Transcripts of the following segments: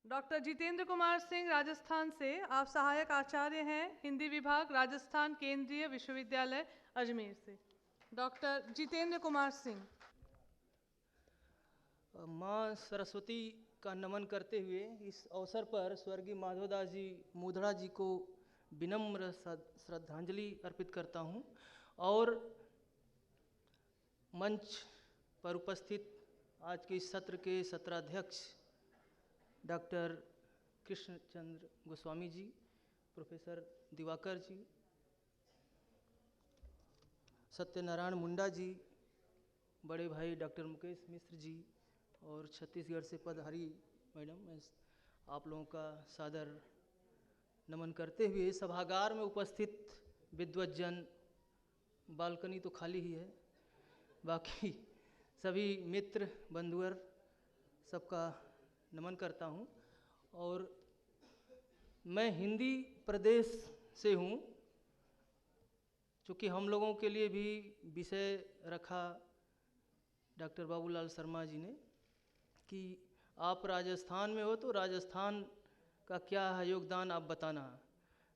Doctor Jitendra Kumar Singh Rajasthan से। आप सहायक आचार्य हैं, हिंदी विभाग, राजस्थान केंद्रीय विश्वविद्यालय अजमेर से। डॉक्टर जितेंद्र कुमार सिंह। माँ सरस्वती का नमन करते हुए इस अवसर पर स्वर्गीय माधवदास जी मुद्रा जी को विनम्र श्रद्धांजलि अर्पित करता हूँ और मंच पर उपस्थित आज के इस सत्र के सत्राध्यक्ष डॉक्टर कृष्णचंद्र गोस्वामी जी, प्रोफेसर दिवाकर जी, सत्यनारायण मुंडा जी, बड़े भाई डॉक्टर मुकेश मिश्र जी और छत्तीसगढ़ से पधारी मैडम, मैं आप लोगों का सादर नमन करते हुए सभागार में उपस्थित विद्वज्जन, बालकनी तो खाली ही है, बाकी सभी मित्र बंधुवर सबका नमन करता हूँ। और मैं हिंदी प्रदेश से हूँ, चूँकि हम लोगों के लिए भी विषय रखा डॉक्टर बाबूलाल शर्मा जी ने कि आप राजस्थान में हो तो राजस्थान का क्या है योगदान आप बताना।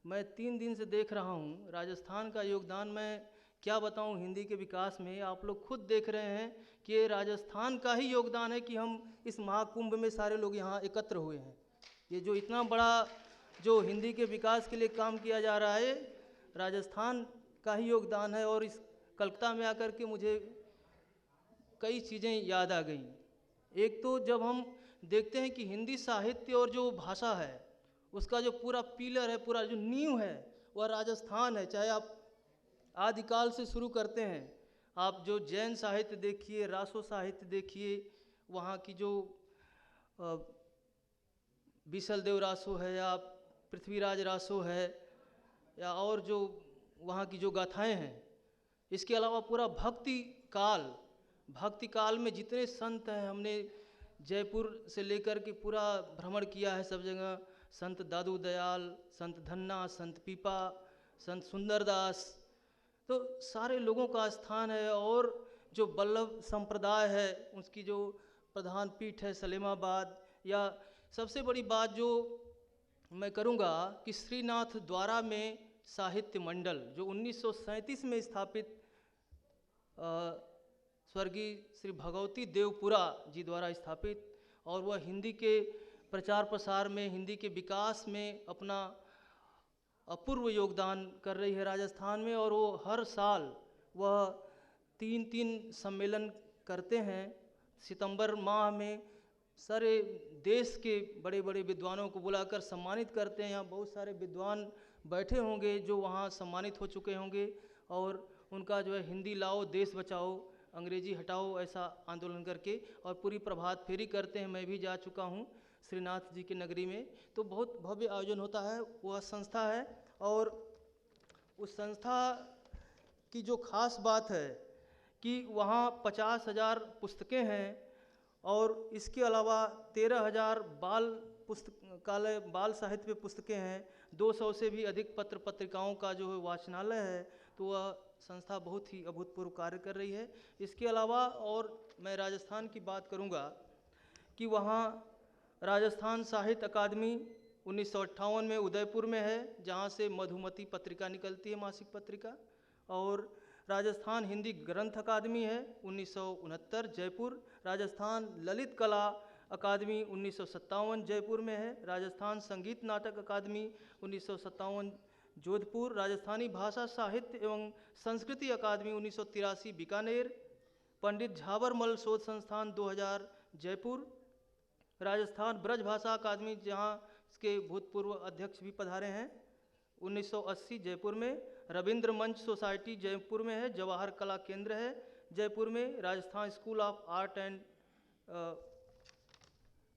मैं 3 दिन से देख रहा हूँ राजस्थान का योगदान, मैं क्या बताऊँ हिंदी के विकास में। आप लोग खुद देख रहे हैं कि ये राजस्थान का ही योगदान है कि हम इस महाकुंभ में सारे लोग यहाँ एकत्र हुए हैं। ये जो इतना बड़ा जो हिंदी के विकास के लिए काम किया जा रहा है, राजस्थान का ही योगदान है। और इस कलकत्ता में आकर के मुझे कई चीज़ें याद आ गईं। एक तो जब हम देखते हैं कि हिंदी साहित्य और जो भाषा है उसका जो पूरा पिलर है, पूरा जो नींव है वह राजस्थान है। चाहे आप आदिकाल से शुरू करते हैं, आप जो जैन साहित्य देखिए, रासो साहित्य देखिए, वहाँ की जो विशल देव रासो है या पृथ्वीराज रासो है या और जो वहाँ की जो गाथाएं हैं, इसके अलावा पूरा भक्ति काल में जितने संत हैं, हमने जयपुर से लेकर के पूरा भ्रमण किया है सब जगह। संत दादू दयाल, संत धन्ना, संत पीपा, संत सुंदरदास, तो सारे लोगों का स्थान है। और जो वल्लभ संप्रदाय है उसकी जो प्रधान पीठ है सलेमाबाद। या सबसे बड़ी बात जो मैं करूँगा कि श्रीनाथ द्वारा में साहित्य मंडल जो 1937 में स्थापित स्वर्गीय श्री भगवती देवपुरा जी द्वारा स्थापित, और वह हिंदी के प्रचार प्रसार में, हिंदी के विकास में अपना अपूर्व योगदान कर रही है राजस्थान में। और वो हर साल वह 3 सम्मेलन करते हैं। सितंबर माह में सारे देश के बड़े बड़े विद्वानों को बुलाकर सम्मानित करते हैं। यहाँ बहुत सारे विद्वान बैठे होंगे जो वहाँ सम्मानित हो चुके होंगे और उनका जो है हिंदी लाओ देश बचाओ अंग्रेजी हटाओ ऐसा आंदोलन करके और पूरी प्रभात फेरी करते हैं। मैं भी जा चुका हूँ श्रीनाथ जी की नगरी में, तो बहुत भव्य आयोजन होता है। वह संस्था है और उस संस्था की जो खास बात है कि वहाँ 50,000 पुस्तकें हैं और इसके अलावा 13,000 बाल साहित्य पे पुस्तकें हैं। 200 से भी अधिक पत्र पत्रिकाओं का जो वाचनालय है, तो वह संस्था बहुत ही अभूतपूर्व कार्य कर रही है। इसके अलावा और मैं राजस्थान की बात करूंगा कि वहाँ राजस्थान साहित्य अकादमी 1958 में उदयपुर में है, जहाँ से मधुमती पत्रिका निकलती है, मासिक पत्रिका। और राजस्थान हिंदी ग्रंथ अकादमी है 1969 जयपुर। राजस्थान ललित कला अकादमी 1957 जयपुर में है। राजस्थान संगीत नाटक अकादमी 1957 जोधपुर। राजस्थानी भाषा साहित्य एवं संस्कृति अकादमी 1983 बीकानेर। पंडित झाबरमल शोध संस्थान 2000 जयपुर। राजस्थान ब्रज भाषा अकादमी, जहाँ इसके भूतपूर्व अध्यक्ष भी पधारे हैं, 1980 जयपुर में। रविंद्र मंच सोसाइटी जयपुर में है। जवाहर कला केंद्र है जयपुर में। Rajasthan school of art and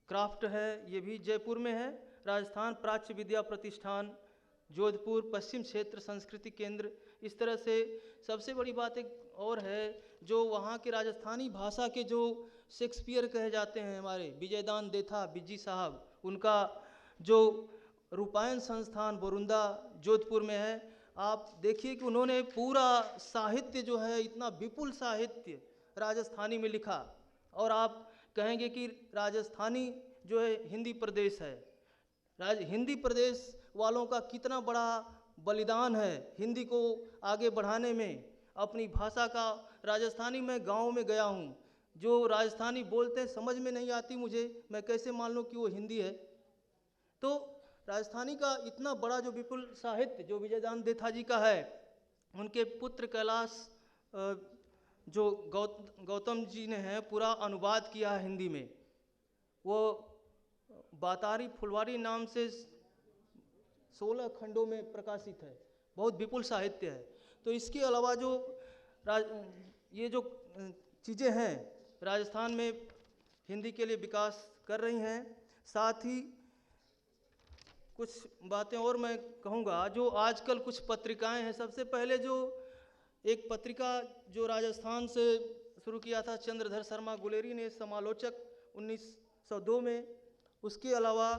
craft है, ये भी जयपुर में है। राजस्थान प्राच्य विद्या प्रतिष्ठान जोधपुर, पश्चिम क्षेत्र संस्कृति केंद्र। इस तरह से सबसे बड़ी बात एक और है, जो वहाँ के राजस्थानी भाषा के जो शेक्सपियर कहे जाते हैं हमारे विजयदान देथा बिज्जी साहब, उनका जो रूपायन संस्थान बोरुंदा जोधपुर में है। आप देखिए कि उन्होंने पूरा साहित्य जो है, इतना विपुल साहित्य राजस्थानी में लिखा। और आप कहेंगे कि राजस्थानी जो है हिंदी प्रदेश है। हिंदी प्रदेश वालों का कितना बड़ा बलिदान है हिंदी को आगे बढ़ाने में, अपनी भाषा का। राजस्थानी मैं गांव में गया हूँ, जो राजस्थानी बोलते हैं समझ में नहीं आती मुझे, मैं कैसे मान लूँ कि वो हिंदी है। तो राजस्थानी का इतना बड़ा जो विपुल साहित्य जो विजयदान देथा जी का है, उनके पुत्र कैलाश जो गौतम जी ने है पूरा अनुवाद किया है हिंदी में। वो बातारी फुलवारी नाम से 16 खंडों में प्रकाशित है, बहुत विपुल साहित्य है। तो इसके अलावा जो ये जो चीज़ें हैं राजस्थान में हिंदी के लिए विकास कर रही हैं। साथ ही कुछ बातें और मैं कहूँगा, जो आजकल कुछ पत्रिकाएं हैं। सबसे पहले जो एक पत्रिका जो राजस्थान से शुरू किया था चंद्रधर शर्मा गुलेरी ने, समालोचक 1902 में। उसके अलावा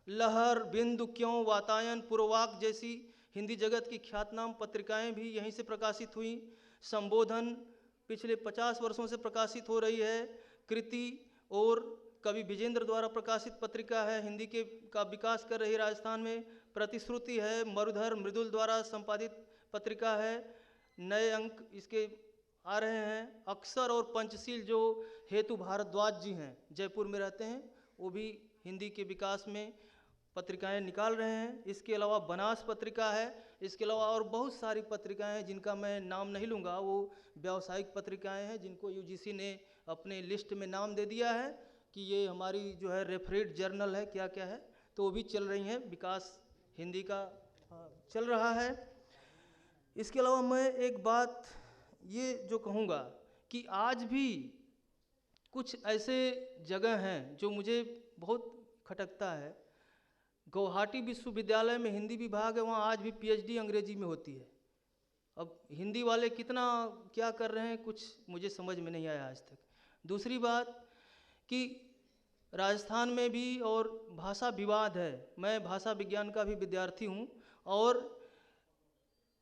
लहर, बिंदु, क्यों, वातायन, पूर्वाक जैसी हिंदी जगत की ख्यातनाम पत्रिकाएं भी यहीं से प्रकाशित हुई। संबोधन पिछले 50 वर्षों से प्रकाशित हो रही है। कृति और कवि विजेंद्र द्वारा प्रकाशित पत्रिका है, हिंदी के का विकास कर रही है राजस्थान में। प्रतिश्रुति है, मरुधर मृदुल द्वारा संपादित पत्रिका है, नए अंक इसके आ रहे हैं। अक्षर और पंचशील जो हेतु भारद्वाज जी हैं, जयपुर में रहते हैं, वो भी हिंदी के विकास में पत्रिकाएं निकाल रहे हैं। इसके अलावा बनास पत्रिका है। इसके अलावा और बहुत सारी पत्रिकाएं हैं जिनका मैं नाम नहीं लूँगा, वो व्यावसायिक पत्रिकाएं हैं जिनको यूजीसी ने अपने लिस्ट में नाम दे दिया है कि ये हमारी जो है रेफरेड जर्नल है, क्या क्या है, तो वो भी चल रही हैं। विकास हिंदी का चल रहा है। इसके अलावा मैं एक बात ये जो कहूँगा कि आज भी कुछ ऐसे जगह हैं जो मुझे बहुत खटकता है। गुवाहाटी विश्वविद्यालय में हिंदी विभाग है, वहाँ आज भी पीएचडी अंग्रेजी में होती है। अब हिंदी वाले कितना क्या कर रहे हैं कुछ मुझे समझ में नहीं आया आज तक। दूसरी बात कि राजस्थान में भी और भाषा विवाद है। मैं भाषा विज्ञान का भी विद्यार्थी हूँ और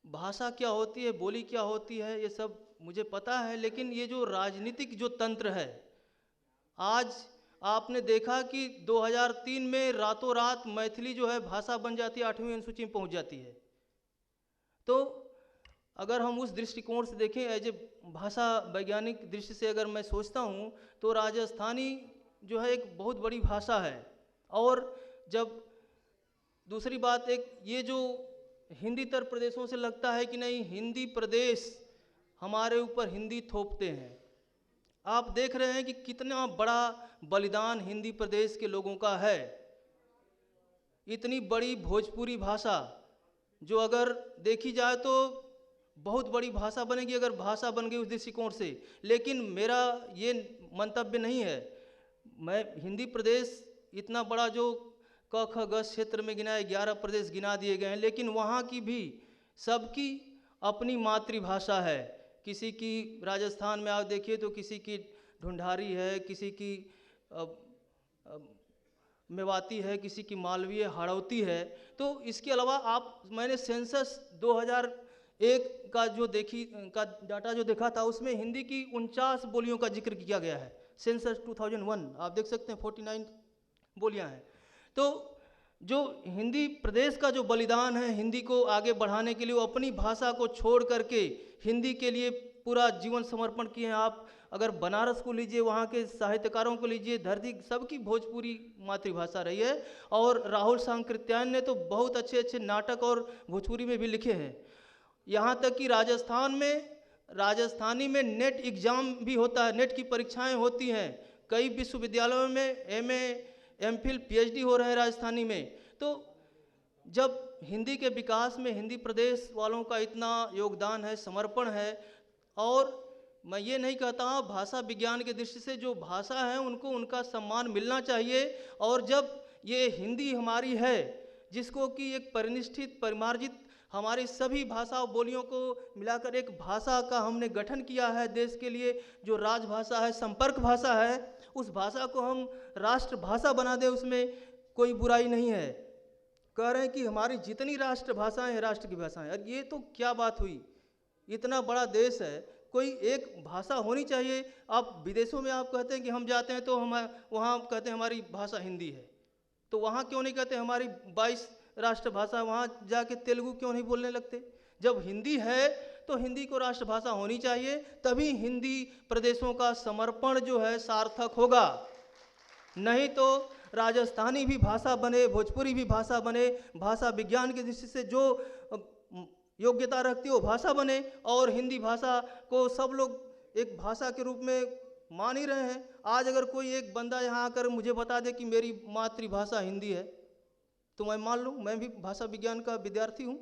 भाषा क्या होती है, बोली क्या होती है, ये सब मुझे पता है। लेकिन ये जो राजनीतिक जो तंत्र है, आज आपने देखा कि 2003 में रातों रात मैथिली जो है भाषा बन जाती है, 8वीं अनुसूची में पहुंच जाती है। तो अगर हम उस दृष्टिकोण से देखें, एज ए भाषा वैज्ञानिक दृष्टि से अगर मैं सोचता हूँ तो राजस्थानी जो है एक बहुत बड़ी भाषा है। और जब दूसरी बात एक ये जो हिंदीतर प्रदेशों से लगता है कि नहीं हिंदी प्रदेश हमारे ऊपर हिंदी थोपते हैं। आप देख रहे हैं कि कितना बड़ा बलिदान हिंदी प्रदेश के लोगों का है। इतनी बड़ी भोजपुरी भाषा जो अगर देखी जाए तो बहुत बड़ी भाषा बनेगी अगर भाषा बन गई उस दृष्टिकोण से। लेकिन मेरा ये मंतव्य नहीं है। मैं हिंदी प्रदेश इतना बड़ा जो क ख ग क्षेत्र में गिना है, 11 प्रदेश गिना दिए गए हैं, लेकिन वहाँ की भी सबकी अपनी मातृभाषा है। किसी की राजस्थान में आप देखिए तो किसी की ढूंढारी है, किसी की मेवाती है, किसी की मालवीय हाड़ौती है। तो इसके अलावा मैंने सेंसस 2001 का जो डाटा जो देखा था उसमें हिंदी की 49 बोलियों का जिक्र किया गया है। सेंसस 2001 आप देख सकते हैं 49 बोलियां हैं। तो जो हिंदी प्रदेश का जो बलिदान है हिंदी को आगे बढ़ाने के लिए, वो अपनी भाषा को छोड़ करके हिंदी के लिए पूरा जीवन समर्पण किए हैं। आप अगर बनारस को लीजिए, वहाँ के साहित्यकारों को लीजिए, धरती सबकी भोजपुरी मातृभाषा रही है। और राहुल सांकृत्यायन ने तो बहुत अच्छे अच्छे नाटक और भोजपुरी में भी लिखे हैं। यहाँ तक कि राजस्थानी में नेट एग्ज़ाम भी होता है, नेट की परीक्षाएं होती हैं। कई विश्वविद्यालयों में एमए, एमफिल, पीएचडी हो रहे हैं राजस्थानी में। तो जब हिंदी के विकास में हिंदी प्रदेश वालों का इतना योगदान है, समर्पण है, और मैं ये नहीं कहता हूँ, भाषा विज्ञान के दृष्टि से जो भाषा है उनको उनका सम्मान मिलना चाहिए। और जब ये हिंदी हमारी है जिसको कि एक परिनिष्ठित परिमार्जित हमारी सभी भाषा बोलियों को मिलाकर एक भाषा का हमने गठन किया है देश के लिए, जो राजभाषा है, संपर्क भाषा है, उस भाषा को हम राष्ट्रभाषा बना दें, उसमें कोई बुराई नहीं है। कह रहे हैं कि हमारी जितनी राष्ट्रभाषाएं हैं राष्ट्र की भाषाएं। और ये तो क्या बात हुई, इतना बड़ा देश है, कोई एक भाषा होनी चाहिए। आप विदेशों में आप कहते हैं कि हम जाते हैं तो हम वहाँ कहते हैं हमारी भाषा हिंदी है, तो वहाँ क्यों नहीं कहते हमारी 22 राष्ट्रभाषा, वहाँ जाके तेलुगु क्यों नहीं बोलने लगते? जब हिंदी है तो हिंदी को राष्ट्रभाषा होनी चाहिए, तभी हिंदी प्रदेशों का समर्पण जो है सार्थक होगा। नहीं तो राजस्थानी भी भाषा बने, भोजपुरी भी भाषा बने, भाषा विज्ञान की दृष्टि से जो योग्यता रखती है वो भाषा बने, और हिंदी भाषा को सब लोग एक भाषा के रूप में मान ही रहे हैं। आज अगर कोई एक बंदा यहाँ आकर मुझे बता दे कि मेरी मातृभाषा हिंदी है, तो मैं मान लूँ, मैं भी भाषा विज्ञान का विद्यार्थी हूँ।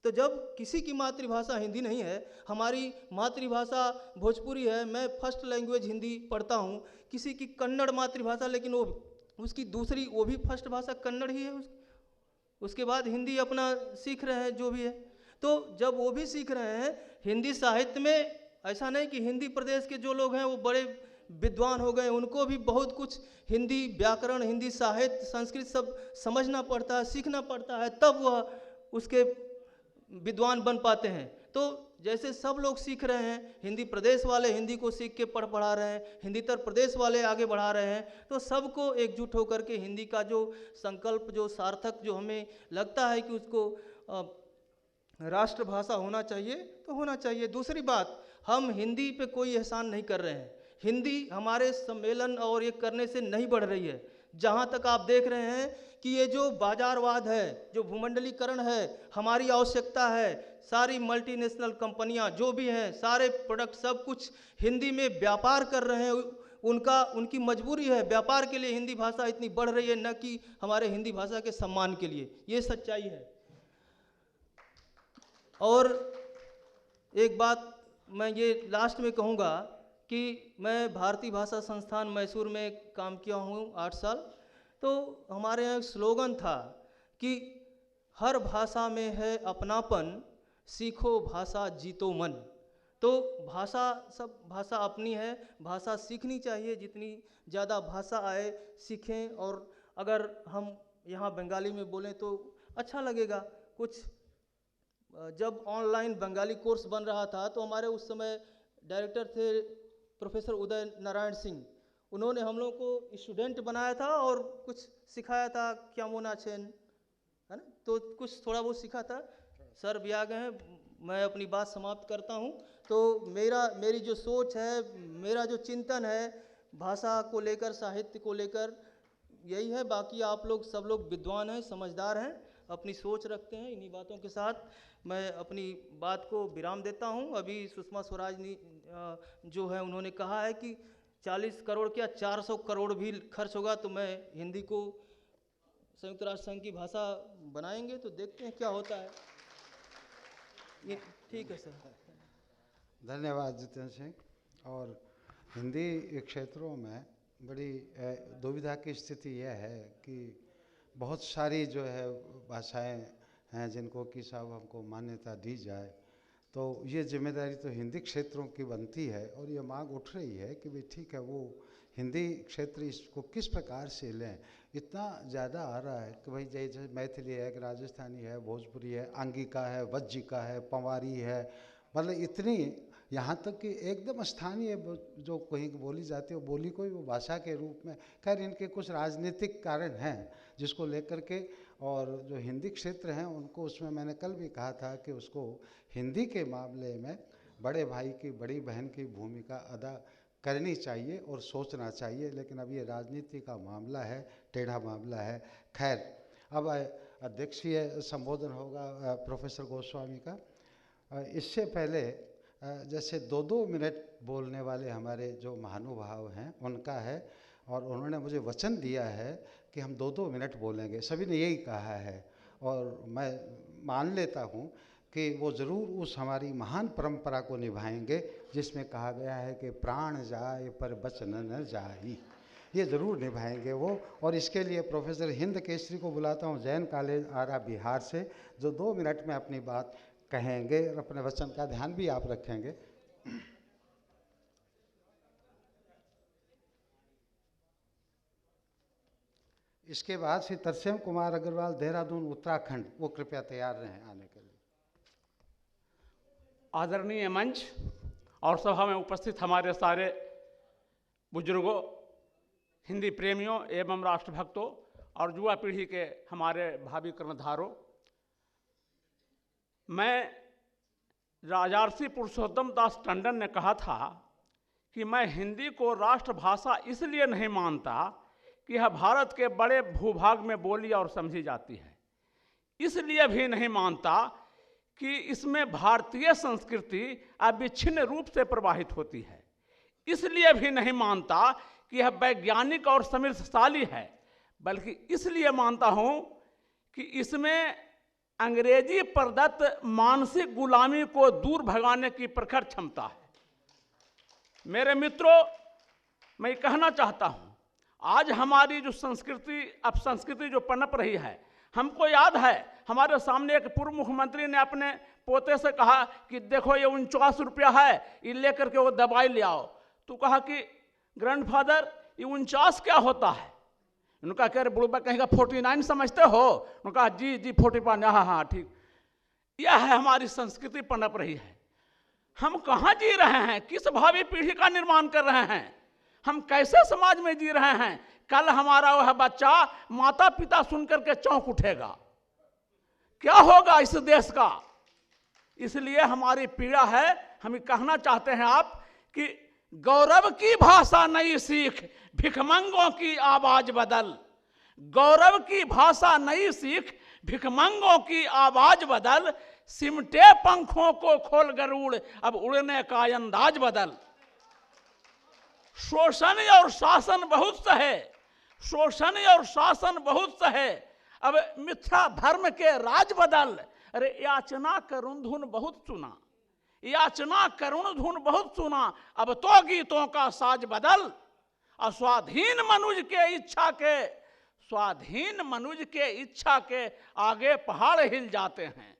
तो जब किसी की मातृभाषा हिंदी नहीं है, हमारी मातृभाषा भोजपुरी है, मैं फर्स्ट लैंग्वेज हिंदी पढ़ता हूँ, किसी की कन्नड़ मातृभाषा, लेकिन वो उसकी दूसरी वो भी फर्स्ट भाषा कन्नड़ ही है, उसके बाद हिंदी अपना सीख रहे हैं जो भी है। तो जब वो भी सीख रहे हैं हिंदी साहित्य में, ऐसा नहीं कि हिंदी प्रदेश के जो लोग हैं वो बड़े विद्वान हो गए, उनको भी बहुत कुछ हिंदी व्याकरण, हिंदी साहित्य, संस्कृत सब समझना पड़ता है, सीखना पड़ता है, तब वह उसके विद्वान बन पाते हैं। तो जैसे सब लोग सीख रहे हैं, हिंदी प्रदेश वाले हिंदी को सीख के पढ़ा रहे हैं, हिंदीतर प्रदेश वाले आगे बढ़ा रहे हैं, तो सबको एकजुट होकर के हिंदी का जो संकल्प, जो सार्थक, जो हमें लगता है कि उसको राष्ट्रभाषा होना चाहिए, तो होना चाहिए। दूसरी बात, हम हिंदी पे कोई एहसान नहीं कर रहे हैं, हिंदी हमारे सम्मेलन और ये करने से नहीं बढ़ रही है। जहाँ तक आप देख रहे हैं कि ये जो बाजारवाद है, जो भूमंडलीकरण है, हमारी आवश्यकता है, सारी मल्टीनेशनल कंपनियां जो भी हैं, सारे प्रोडक्ट सब कुछ हिंदी में व्यापार कर रहे हैं, उनकी मजबूरी है, व्यापार के लिए हिंदी भाषा इतनी बढ़ रही है, न कि हमारे हिंदी भाषा के सम्मान के लिए। ये सच्चाई है। और एक बात मैं ये लास्ट में कहूँगा कि मैं भारतीय भाषा संस्थान मैसूर में काम किया हूँ 8 साल। तो हमारे यहाँ एक स्लोगन था कि हर भाषा में है अपनापन, सीखो भाषा जीतो मन। तो भाषा, सब भाषा अपनी है, भाषा सीखनी चाहिए, जितनी ज़्यादा भाषा आए सीखें। और अगर हम यहाँ बंगाली में बोलें तो अच्छा लगेगा। कुछ जब ऑनलाइन बंगाली कोर्स बन रहा था तो हमारे उस समय डायरेक्टर थे प्रोफेसर उदय नारायण सिंह, उन्होंने हम लोग को स्टूडेंट बनाया था और कुछ सिखाया था, क्या मोना चैन है ना, तो कुछ थोड़ा बहुत सीखा था। सर भी आ गए हैं, मैं अपनी बात समाप्त करता हूँ। तो मेरी जो सोच है, मेरा जो चिंतन है भाषा को लेकर, साहित्य को लेकर, यही है। बाकी आप लोग सब लोग विद्वान हैं, समझदार हैं, अपनी सोच रखते हैं। इन्हीं बातों के साथ मैं अपनी बात को विराम देता हूं। अभी सुषमा स्वराज ने जो है उन्होंने कहा है कि 40 करोड़ क्या 400 करोड़ भी खर्च होगा तो मैं हिंदी को संयुक्त राष्ट्र संघ की भाषा बनाएंगे, तो देखते हैं क्या होता है। ये ठीक है सर। धन्यवाद जितेंद्र सिंह। और हिंदी क्षेत्रों में बड़ी दुविधा की स्थिति यह है कि बहुत सारी जो है भाषाएं हैं जिनको कि साहब हमको मान्यता दी जाए, तो ये जिम्मेदारी तो हिंदी क्षेत्रों की बनती है। और ये मांग उठ रही है कि भाई ठीक है, वो हिंदी क्षेत्र इसको किस प्रकार से लें। इतना ज़्यादा आ रहा है कि भाई जैसे मैथिली है, राजस्थानी है, भोजपुरी है, आंगिका है, वज्जिका है, पंवारी है, मतलब इतनी, यहाँ तक कि एकदम स्थानीय जो कहीं बोली जाती है वो बोली को ही वो भाषा के रूप में। खैर इनके कुछ राजनीतिक कारण हैं जिसको लेकर के, और जो हिंदी क्षेत्र हैं उनको, उसमें मैंने कल भी कहा था कि उसको हिंदी के मामले में बड़े भाई की, बड़ी बहन की भूमिका अदा करनी चाहिए और सोचना चाहिए। लेकिन अब ये राजनीति का मामला है, टेढ़ा मामला है। खैर अब अध्यक्षीय संबोधन होगा प्रोफेसर गोस्वामी का। इससे पहले जैसे 2-2 मिनट बोलने वाले हमारे जो महानुभाव हैं उनका है, और उन्होंने मुझे वचन दिया है कि हम 2-2 मिनट बोलेंगे, सभी ने यही कहा है। और मैं मान लेता हूँ कि वो ज़रूर उस हमारी महान परंपरा को निभाएंगे जिसमें कहा गया है कि प्राण जाए पर बचन न जाई। ये ज़रूर निभाएंगे वो। और इसके लिए प्रोफेसर हिंद केसरी को बुलाता हूँ, जैन कॉलेज आरा बिहार से, जो 2 मिनट में अपनी बात कहेंगे और अपने वचन का ध्यान भी आप रखेंगे। इसके बाद श्री तरसेम कुमार अग्रवाल, देहरादून उत्तराखंड, वो कृपया तैयार रहें आने के लिए। आदरणीय मंच और सभा में उपस्थित हमारे सारे बुजुर्गों, हिंदी प्रेमियों एवं राष्ट्रभक्तों और युवा पीढ़ी के हमारे भावी कर्णधारों, मैं राजर्षि पुरुषोत्तम दास टंडन ने कहा था कि मैं हिंदी को राष्ट्रभाषा इसलिए नहीं मानता कि यह भारत के बड़े भूभाग में बोली और समझी जाती है, इसलिए भी नहीं मानता कि इसमें भारतीय संस्कृति अविच्छिन्न रूप से प्रवाहित होती है, इसलिए भी नहीं मानता कि यह वैज्ञानिक और समृद्धशाली है, बल्कि इसलिए मानता हूं कि इसमें अंग्रेजी प्रदत्त मानसिक गुलामी को दूर भगाने की प्रखर क्षमता है। मेरे मित्रों, मैं कहना चाहता हूं, आज हमारी जो संस्कृति जो पनप रही है, हमको याद है हमारे सामने एक पूर्व मुख्यमंत्री ने अपने पोते से कहा कि देखो ये 49 रुपया है, ये लेकर के वो दवाई ले आओ। तो कहा कि ग्रैंडफादर ये 49 क्या होता है? उनका कह रहे बुढ़बा कहेगा 49 समझते हो? उनका जी 45, हाँ ठीक। यह है हमारी संस्कृति पनप रही है। हम कहाँ जी रहे हैं? किस भावी पीढ़ी का निर्माण कर रहे हैं? हम कैसे समाज में जी रहे हैं? कल हमारा वह बच्चा माता पिता सुनकर के चौंक उठेगा, क्या होगा इस देश का? इसलिए हमारी पीड़ा है। हम कहना चाहते हैं आप कि गौरव की भाषा नई सीख, भिखमंगों की आवाज बदल। गौरव की भाषा नई सीख, भिखमंगों की आवाज बदल। सिमटे पंखों को खोल गरुड़, अब उड़ने का अंदाज बदल। शोषण और शासन बहुत सहे, शोषण और शासन बहुत सहे, अब मिथ्या धर्म के राज बदल। अरे याचना करुण धुन बहुत सुना, याचना करुण धुन बहुत सुना, अब तो गीतों का साज बदल। अस्वाधीन मनुज के इच्छा के, स्वाधीन मनुज के इच्छा के आगे पहाड़ हिल जाते हैं।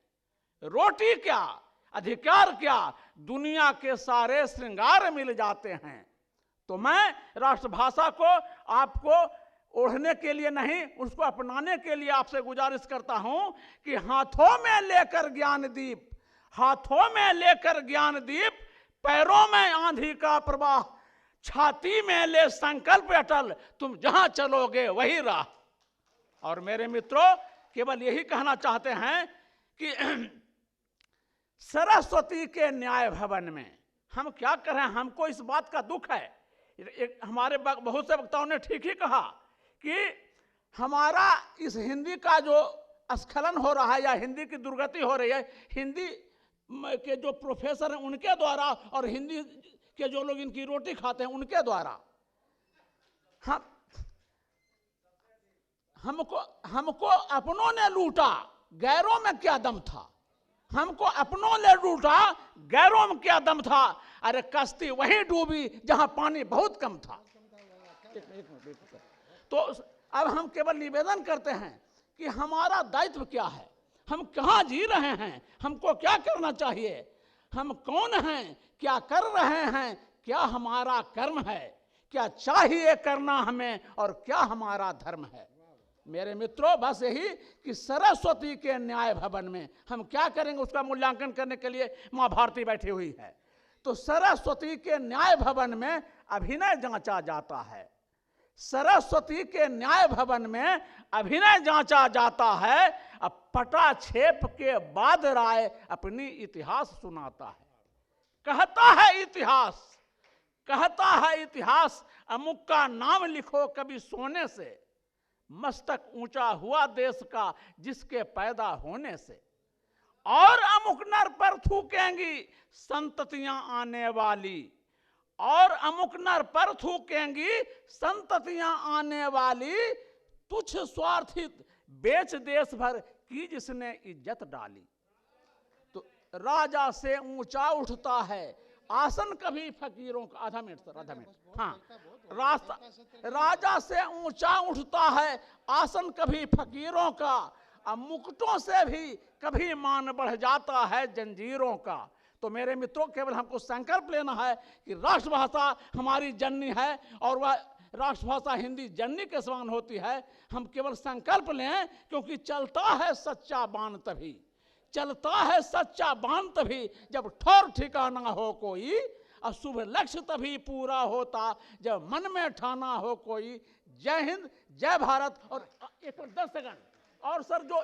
रोटी क्या, अधिकार क्या, दुनिया के सारे श्रृंगार मिल जाते हैं। तो मैं राष्ट्रभाषा को आपको ओढ़ने के लिए नहीं, उसको अपनाने के लिए आपसे गुजारिश करता हूं कि हाथों में लेकर ज्ञान दीप, हाथों में लेकर ज्ञान दीप, पैरों में आंधी का प्रवाह, छाती में ले संकल्प अटल, तुम जहां चलोगे वही राह। और मेरे मित्रों, केवल यही कहना चाहते हैं कि सरस्वती के न्याय भवन में हम क्या कर रहे हैं? हमको इस बात का दुख है। हमारे बहुत से वक्ताओं ने ठीक ही कहा कि हमारा इस हिंदी का जो स्खलन हो रहा है या हिंदी की दुर्गति हो रही है, हिंदी के जो प्रोफेसर हैं उनके द्वारा और हिंदी के जो लोग इनकी रोटी खाते हैं उनके द्वारा। हमको अपनों ने लूटा, गैरों में क्या दम था? हमको अपनों ने लूटा, गैरों में क्या दम था? अरे कश्ती वहीं डूबी जहां पानी बहुत कम था। तो अब हम केवल निवेदन करते हैं कि हमारा दायित्व क्या है, हम कहाँ जी रहे हैं, हमको क्या करना चाहिए, हम कौन हैं, क्या कर रहे हैं, क्या हमारा कर्म है, क्या चाहिए करना हमें और क्या हमारा धर्म है। मेरे मित्रों, बस यही कि सरस्वती के न्याय भवन में हम क्या करेंगे उसका मूल्यांकन करने के लिए माँ भारती बैठी हुई है। तो सरस्वती के न्याय भवन में अभिनय जांचा जाता है, सरस्वती के न्याय भवन में अभिनय जांचा जाता है। अब पटाक्षेप के बाद राय अपनी इतिहास सुनाता है। कहता है इतिहास, कहता है इतिहास, अमुक का नाम लिखो कभी सोने से, मस्तक ऊंचा हुआ देश का जिसके पैदा होने से। और अमुक नर पर थूकेंगी संततियां आने वाली, और अमुक नर पर थूकेंगी संततियां आने वाली। तुच्छ स्वार्थित बेच देश भर की जिसने इज्जत डाली। तो राजा से ऊंचा उठता है आसन कभी फकीरों का। आधा मिनट सर, आधा मिनट। हाँ, राजा से ऊंचा उठता है आसन कभी फकीरों का, अब मुकुटों से भी कभी मान बढ़ जाता है जंजीरों का। तो मेरे मित्रों, केवल हमको संकल्प लेना है कि राष्ट्रभाषा हमारी जननी है और वह राष्ट्रभाषा हिंदी जननी के समान होती है। हम केवल संकल्प लें, क्योंकि चलता है सच्चा बाण तभी, चलता है सच्चा बाण तभी जब ठौर ठिकाना हो कोई, और शुभ लक्ष्य तभी पूरा होता जब मन में ठाना हो कोई। जय हिंद, जय भारत। और एक 10 सेकंड और सर, जो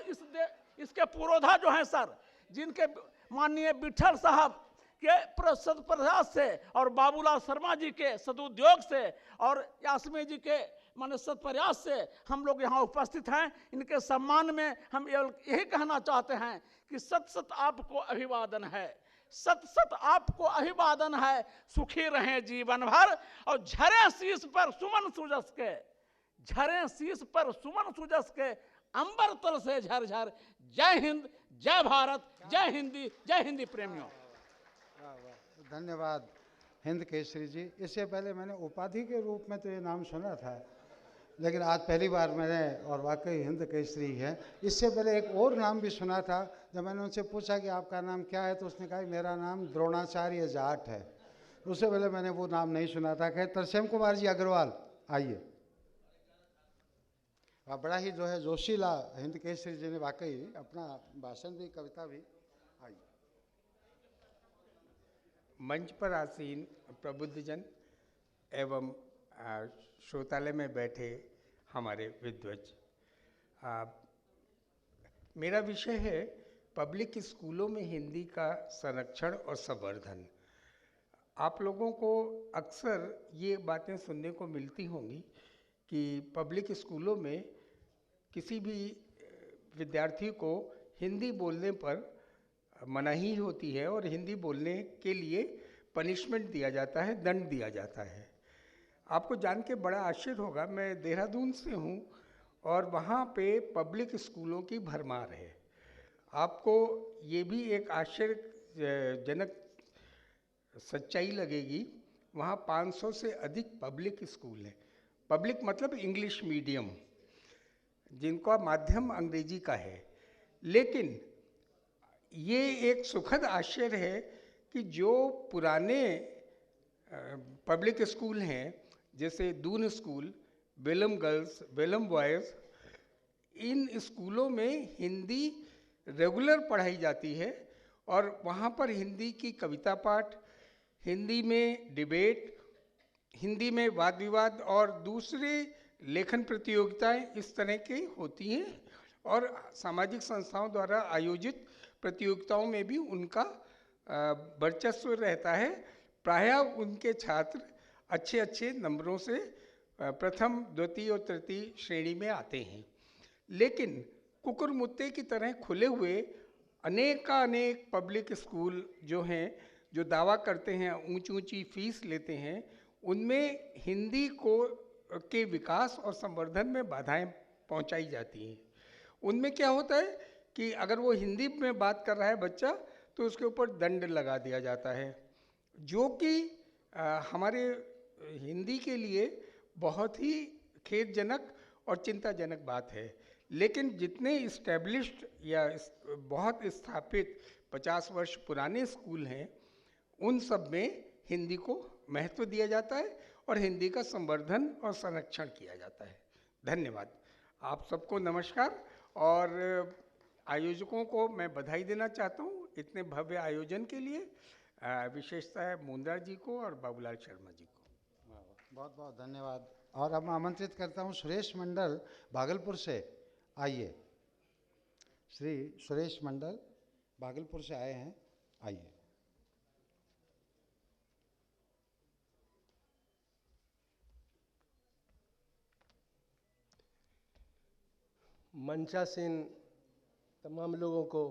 इसके पुरोधा जो हैं सर, जिनके माननीय विठल साहब के सदप्रयास से और बाबूलाल शर्मा जी के सदुद्योग से और यास्मी जी के माने सत्प्रयास से हम लोग यहाँ उपस्थित हैं। इनके सम्मान में हम यही कहना चाहते हैं कि सत सत आपको अभिवादन है, सत सत आपको अभिवादन है। सुखी रहें जीवन भर और झरे शीश पर सुमन सुजस के, झरे शीश पर सुमन सुजस के, अंबर तल से झरझर। जय हिंद, जय भारत, जय हिंदी, जय हिंदी प्रेमियों। धन्यवाद हिंद केसरी जी। इससे पहले मैंने उपाधि के रूप में तो ये नाम सुना था, लेकिन आज पहली बार मैंने, और वाकई हिंद केसरी है। इससे पहले एक और नाम भी सुना था। जब मैंने उनसे पूछा कि आपका नाम क्या है, तो उसने कहा मेरा नाम द्रोणाचार्य जाट है। उससे पहले मैंने वो नाम नहीं सुना था। खैर, तरसेम कुमार जी अग्रवाल आइए। आप बड़ा ही जो है जोशीला हिंद केसरी जी ने वाकई अपना भाषण भी, कविता भी। आइए। मंच पर आसीन प्रबुद्धजन एवं श्रोतालय में बैठे हमारे विद्वज, मेरा विषय है पब्लिक स्कूलों में हिंदी का संरक्षण और संवर्धन। आप लोगों को अक्सर ये बातें सुनने को मिलती होंगी कि पब्लिक स्कूलों में किसी भी विद्यार्थी को हिंदी बोलने पर मनाही होती है और हिंदी बोलने के लिए पनिशमेंट दिया जाता है, दंड दिया जाता है। आपको जान के बड़ा आश्चर्य होगा, मैं देहरादून से हूँ और वहाँ पे पब्लिक स्कूलों की भरमार है। आपको ये भी एक आश्चर्यजनक सच्चाई लगेगी, वहाँ 500 से अधिक पब्लिक स्कूल हैं। पब्लिक मतलब इंग्लिश मीडियम, जिनका माध्यम अंग्रेजी का है। लेकिन ये एक सुखद आश्चर्य है कि जो पुराने पब्लिक स्कूल हैं, जैसे Doon school, Belum girls, Belum boys, इन स्कूलों में हिंदी रेगुलर पढ़ाई जाती है और वहाँ पर हिंदी की कविता पाठ, हिंदी में डिबेट, हिंदी में वाद विवाद और दूसरे लेखन प्रतियोगिताएं इस तरह की होती हैं। और सामाजिक संस्थाओं द्वारा आयोजित प्रतियोगिताओं में भी उनका वर्चस्व रहता है। प्रायः उनके छात्र अच्छे अच्छे नंबरों से प्रथम, द्वितीय और तृतीय श्रेणी में आते हैं। लेकिन कुकुरमुत्ते की तरह खुले हुए अनेक पब्लिक स्कूल जो हैं, जो दावा करते हैं, ऊंची ऊंची फीस लेते हैं, उनमें हिंदी के विकास और संवर्धन में बाधाएं पहुंचाई जाती हैं। उनमें क्या होता है कि अगर वो हिंदी में बात कर रहा है बच्चा, तो उसके ऊपर दंड लगा दिया जाता है, जो कि हमारे हिंदी के लिए बहुत ही खेदजनक और चिंताजनक बात है। लेकिन जितने इस्टेब्लिश्ड या बहुत स्थापित 50 वर्ष पुराने स्कूल हैं, उन सब में हिंदी को महत्व दिया जाता है और हिंदी का संवर्धन और संरक्षण किया जाता है। धन्यवाद। आप सबको नमस्कार। और आयोजकों को मैं बधाई देना चाहता हूँ इतने भव्य आयोजन के लिए, विशेषतः मुंद्रा जी को और बाबूलाल शर्मा जी को। बहुत बहुत धन्यवाद। और अब मैं आमंत्रित करता हूँ सुरेश मंडल भागलपुर से। आइए, श्री सुरेश मंडल भागलपुर से आए हैं, आइए। मंचासीन तमाम लोगों को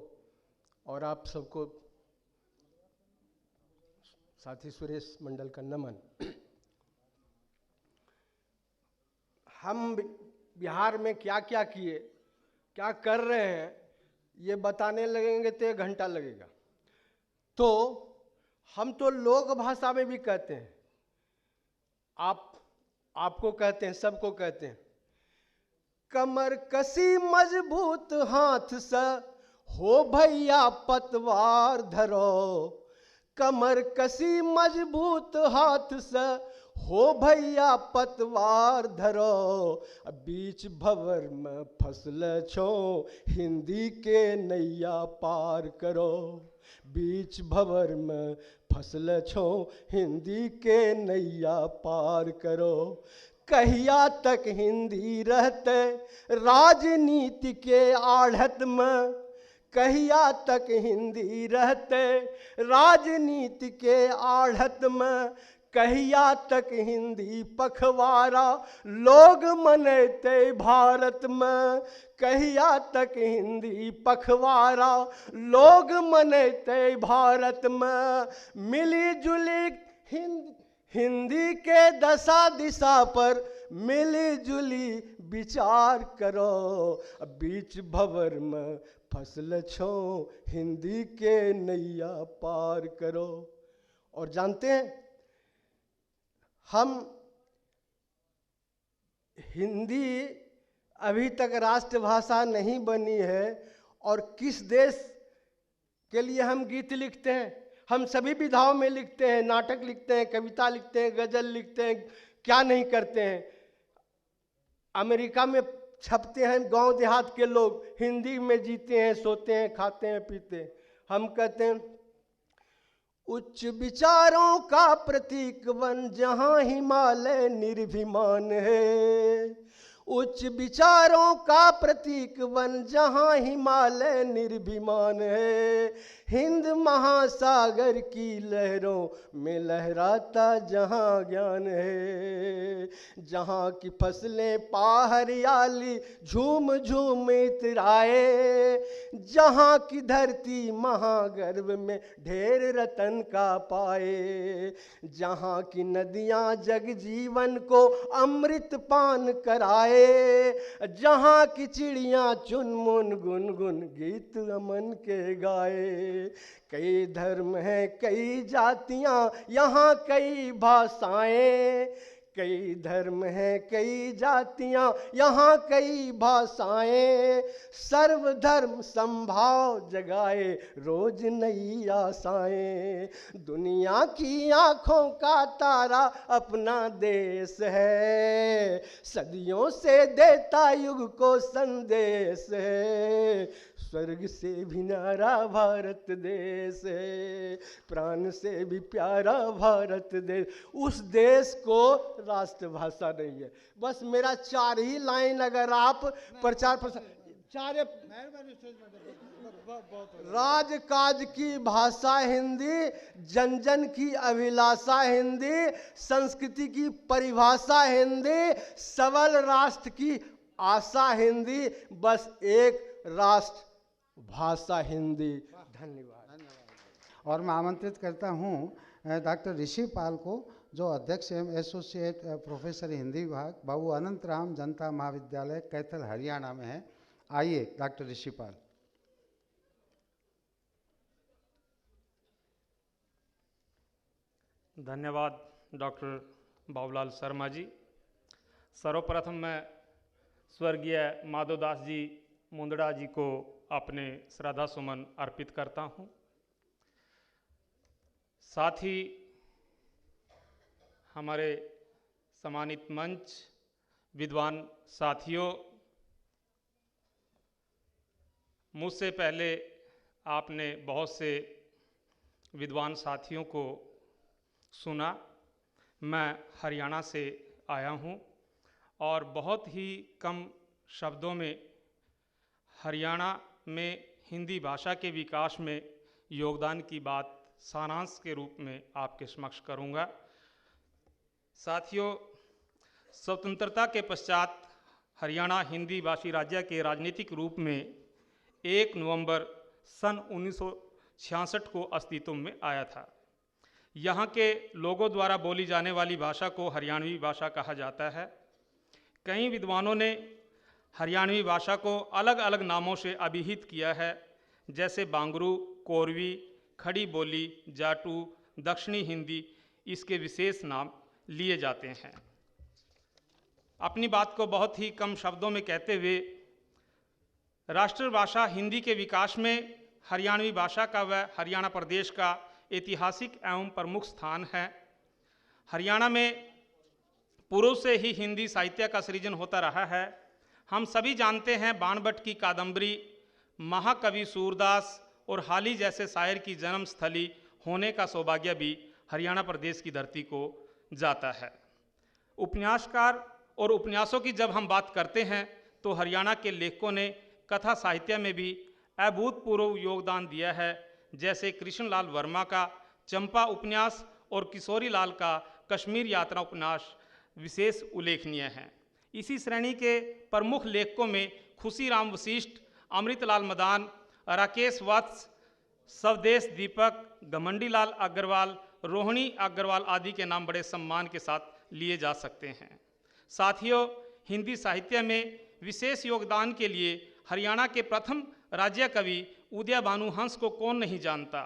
और आप सबको साथी सुरेश मंडल का नमन। हम बिहार में क्या क्या किए, क्या कर रहे हैं, ये बताने लगेंगे तो 1 घंटा लगेगा। तो हम तो लोक भाषा में भी कहते हैं, आपको कहते हैं, सबको कहते हैं, कमर कसी मजबूत हाथ से हो भैया पतवार धरो। कमर कसी मजबूत हाथ से हो भैया पतवार धरो, बीच भंवर में फसल छो, हिंदी के नैया पार करो। बीच भंवर में फसल छो, हिंदी के नैया पार करो। कहिया तक हिंदी रहते राजनीति के आढ़त में, कहिया तक हिंदी रहते राजनीति के आढ़त में, कहिया तक हिंदी पखवाड़ा लोग मनेते भारत में, कहिया तक हिंदी पखवाड़ा लोग मनेते भारत में। मिली जुली हिंदी के दशा दिशा पर मिली जुली विचार करो, बीच भंवर में फसल छो, हिंदी के नैया पार करो। और जानते हैं, हम हिंदी अभी तक राष्ट्रभाषा नहीं बनी है, और किस देश के लिए हम गीत लिखते हैं? हम सभी विधाओं में लिखते हैं, नाटक लिखते हैं, कविता लिखते हैं, गजल लिखते हैं, क्या नहीं करते हैं। अमेरिका में छपते हैं गांव देहात के लोग, हिंदी में जीते हैं, सोते हैं, खाते हैं, पीते हैं। हम कहते हैं उच्च विचारों का प्रतीक वन जहां हिमालय निर्भिमान है, उच्च विचारों का प्रतीक वन जहां हिमालय निर्भिमान है। हिंद महासागर की लहरों में लहराता जहां ज्ञान है, जहां की फसलें पा हरियाली झूम झूम इतराए, जहां की धरती महागर्भ में ढेर रतन का पाए, जहां की नदियां जग जीवन को अमृत पान कराए, जहां की चिड़ियां चुनमुन गुनगुन गीत अमन के गाए। कई धर्म हैं, कई जातियां, यहाँ कई भाषाएं, कई धर्म हैं, कई जातियां, यहाँ कई भाषाएं। सर्वधर्म संभाव जगाए रोज नई आशाएं। दुनिया की आंखों का तारा अपना देश है, सदियों से देता युग को संदेश है। स्वर्ग से भी न्यारा भारत देश है, प्राण से भी प्यारा भारत देश। उस देश को राष्ट्रभाषा नहीं है। बस मेरा 4 ही लाइन अगर आप प्रचार प्रसार राजकाज की भाषा हिंदी, जन जन की अभिलाषा हिंदी, संस्कृति की परिभाषा हिंदी, सबल राष्ट्र की आशा हिंदी, बस एक राष्ट्र भाषा हिंदी। धन्यवाद। और मैं आमंत्रित करता हूँ डॉक्टर ऋषि पाल को, जो अध्यक्ष एवं एसोसिएट प्रोफेसर हिंदी विभाग बाबू अनंत राम जनता महाविद्यालय कैथल हरियाणा में है। आइए डॉक्टर ऋषि पाल। धन्यवाद डॉक्टर बाबूलाल शर्मा जी। सर्वप्रथम मैं स्वर्गीय माधोदास जी मुंदड़ा जी को अपने श्रद्धा सुमन अर्पित करता हूँ। साथ ही हमारे सम्मानित मंच, विद्वान साथियों, मुझसे पहले आपने बहुत से विद्वान साथियों को सुना। मैं हरियाणा से आया हूँ और बहुत ही कम शब्दों में हरियाणा में हिंदी भाषा के विकास में योगदान की बात सारांश के रूप में आपके समक्ष करूँगा। साथियों, स्वतंत्रता के पश्चात हरियाणा हिंदी भाषी राज्य के राजनीतिक रूप में 1 नवंबर सन 1966 को अस्तित्व में आया था। यहाँ के लोगों द्वारा बोली जाने वाली भाषा को हरियाणवी भाषा कहा जाता है। कई विद्वानों ने हरियाणवी भाषा को अलग अलग नामों से अभिहित किया है, जैसे बांगरू, कोरवी, खड़ी बोली, जाटू, दक्षिणी हिंदी इसके विशेष नाम लिए जाते हैं। अपनी बात को बहुत ही कम शब्दों में कहते हुए, राष्ट्रभाषा हिंदी के विकास में हरियाणवी भाषा का व हरियाणा प्रदेश का ऐतिहासिक एवं प्रमुख स्थान है। हरियाणा में पूर्व से ही हिंदी साहित्य का सृजन होता रहा है। हम सभी जानते हैं बाणभट्ट की कादंबरी, महाकवि सूरदास और हाली जैसे शायर की जन्मस्थली होने का सौभाग्य भी हरियाणा प्रदेश की धरती को जाता है। उपन्यासकार और उपन्यासों की जब हम बात करते हैं तो हरियाणा के लेखकों ने कथा साहित्य में भी अभूतपूर्व योगदान दिया है, जैसे कृष्णलाल वर्मा का चंपा उपन्यास और किशोरी लाल का कश्मीर यात्रा उपन्यास विशेष उल्लेखनीय हैं। इसी श्रेणी के प्रमुख लेखकों में खुशीराम वशिष्ठ, अमृतलाल मदान, राकेश वत्स, स्वदेश दीपक, घमंडीलाल अग्रवाल, रोहिणी अग्रवाल आदि के नाम बड़े सम्मान के साथ लिए जा सकते हैं। साथियों, हिंदी साहित्य में विशेष योगदान के लिए हरियाणा के प्रथम राज्य कवि उदय भानु हंस को कौन नहीं जानता।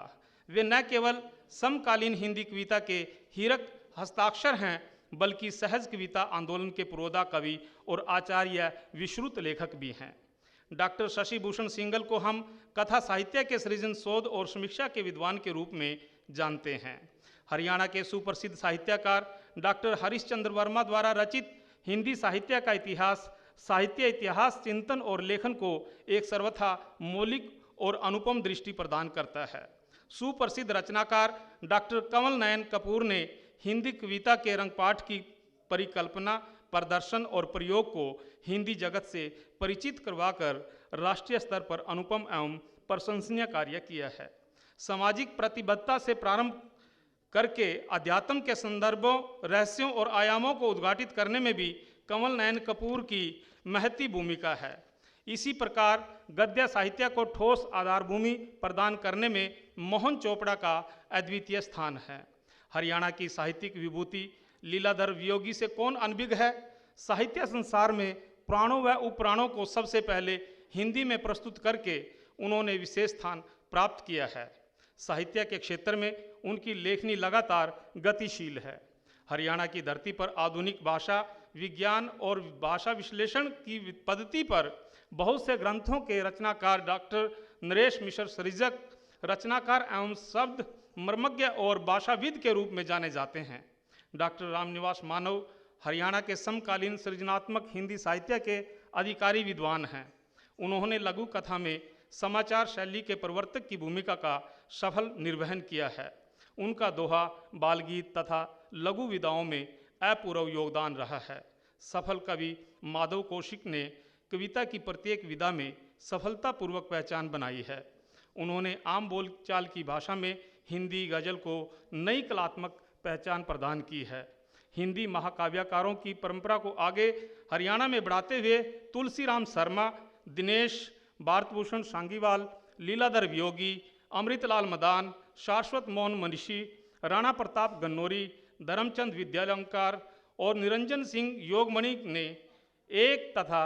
वे न केवल समकालीन हिंदी कविता के हीरक हस्ताक्षर हैं, बल्कि सहज कविता आंदोलन के पुरोधा कवि और आचार्य विश्रुत लेखक भी हैं। डॉक्टर शशि भूषण सिंघल को हम कथा साहित्य के सृजन, शोध और समीक्षा के विद्वान के रूप में जानते हैं। हरियाणा के सुप्रसिद्ध साहित्यकार डॉक्टर हरिश्चंद्र वर्मा द्वारा रचित हिंदी साहित्य का इतिहास, साहित्य इतिहास चिंतन और लेखन को एक सर्वथा मौलिक और अनुपम दृष्टि प्रदान करता है। सुप्रसिद्ध रचनाकार डॉक्टर कमल नयन कपूर ने हिंदी कविता के रंगपाठ की परिकल्पना, प्रदर्शन और प्रयोग को हिंदी जगत से परिचित करवाकर राष्ट्रीय स्तर पर अनुपम एवं प्रशंसनीय कार्य किया है। सामाजिक प्रतिबद्धता से प्रारंभ करके अध्यात्म के संदर्भों, रहस्यों और आयामों को उद्घाटित करने में भी कमल नयन कपूर की महती भूमिका है। इसी प्रकार गद्य साहित्य को ठोस आधारभूमि प्रदान करने में मोहन चोपड़ा का अद्वितीय स्थान है। हरियाणा की साहित्यिक विभूति लीलाधर वियोगी से कौन अनभिज्ञ है। साहित्य संसार में प्राणों व उपप्राणों को सबसे पहले हिंदी में प्रस्तुत करके उन्होंने विशेष स्थान प्राप्त किया है। साहित्य के क्षेत्र में उनकी लेखनी लगातार गतिशील है। हरियाणा की धरती पर आधुनिक भाषा विज्ञान और भाषा विश्लेषण की पद्धति पर बहुत से ग्रंथों के रचनाकार डॉक्टर नरेश मिश्र सृजक, रचनाकार एवं शब्द मर्मज्ञ और भाषाविद के रूप में जाने जाते हैं। डॉक्टर रामनिवास मानव हरियाणा के समकालीन सृजनात्मक हिंदी साहित्य के अधिकारी विद्वान हैं। उन्होंने लघु कथा में समाचार शैली के प्रवर्तक की भूमिका का सफल निर्वहन किया है। उनका दोहा, बालगीत तथा लघु विधाओं में अपूर्व योगदान रहा है। सफल कवि माधव कौशिक ने कविता की प्रत्येक विधा में सफलतापूर्वक पहचान बनाई है। उन्होंने आम बोलचाल की भाषा में हिंदी गजल को नई कलात्मक पहचान प्रदान की है। हिंदी महाकाव्यकारों की परंपरा को आगे हरियाणा में बढ़ाते हुए तुलसीराम शर्मा, दिनेश भारतभूषण सांगीवाल, लीलाधर वियोगी, अमृतलाल मदान, शाश्वत मोहन मनीषी, राणा प्रताप गन्नौरी, धर्मचंद विद्यालंकार और निरंजन सिंह योगमणि ने एक तथा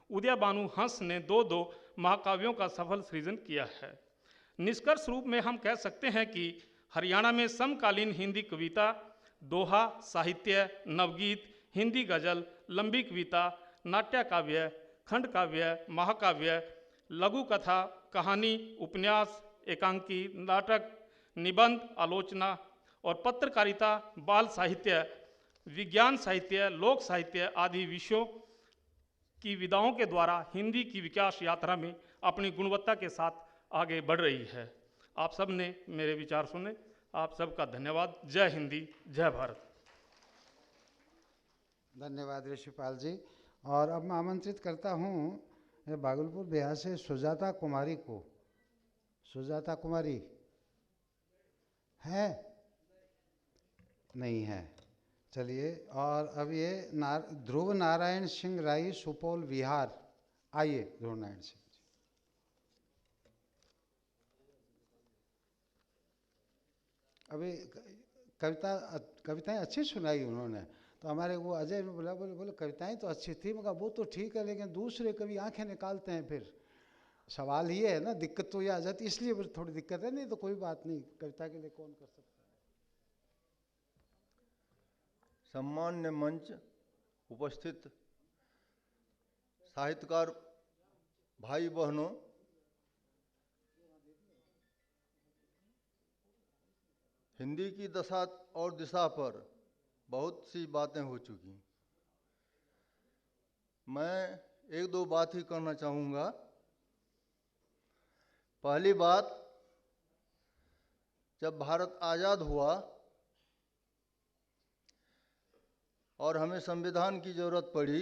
उदय भानु हंस ने दो महाकाव्यों का सफल सृजन किया है। निष्कर्ष रूप में हम कह सकते हैं कि हरियाणा में समकालीन हिंदी कविता, दोहा साहित्य, नवगीत, हिंदी गजल, लंबी कविता, नाट्य काव्य, खंड काव्य, महाकाव्य, लघु कथा, कहानी, उपन्यास, एकांकी, नाटक, निबंध, आलोचना और पत्रकारिता, बाल साहित्य, विज्ञान साहित्य, लोक साहित्य आदि विषयों की विधाओं के द्वारा हिंदी की विकास यात्रा में अपनी गुणवत्ता के साथ आगे बढ़ रही है। आप सब ने मेरे विचार सुने। आप सबका धन्यवाद। जय हिंदी, जय भारत। धन्यवाद ऋषिपाल जी। और अब मैं आमंत्रित करता हूँ भागलपुर बिहार से सुजाता कुमारी को। सुजाता कुमारी है? नहीं है। चलिए, और अब ये ध्रुव नारायण सिंह राई, सुपौल बिहार। आइए ध्रुव नारायण सिंह जी। अभी कविताएं अच्छी सुनाई उन्होंने, तो हमारे वो अजय ने बोले कविताएं तो अच्छी थी, मगर वो तो ठीक है, लेकिन दूसरे कवि आंखें निकालते हैं। फिर सवाल ये है ना, दिक्कत तो ये आ जाती, इसलिए फिर थोड़ी दिक्कत है। नहीं तो कोई बात नहीं, कविता के लिए कौन कर सकता है। सम्मान्य मंच उपस्थित साहित्यकार भाई बहनों, हिंदी की दशा और दिशा पर बहुत सी बातें हो चुकी। मैं एक दो बात ही करना चाहूँगा। पहली बात, जब भारत आज़ाद हुआ और हमें संविधान की ज़रूरत पड़ी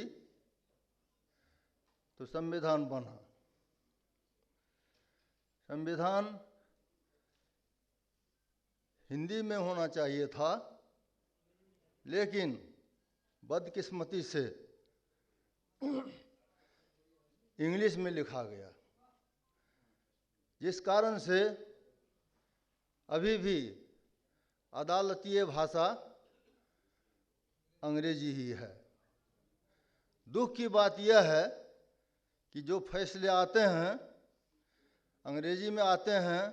तो संविधान बना। संविधान हिंदी में होना चाहिए था, लेकिन बदकिस्मती से इंग्लिश में लिखा गया, जिस कारण से अभी भी अदालतीय भाषा अंग्रेजी ही है। दुख की बात यह है कि जो फैसले आते हैं अंग्रेजी में आते हैं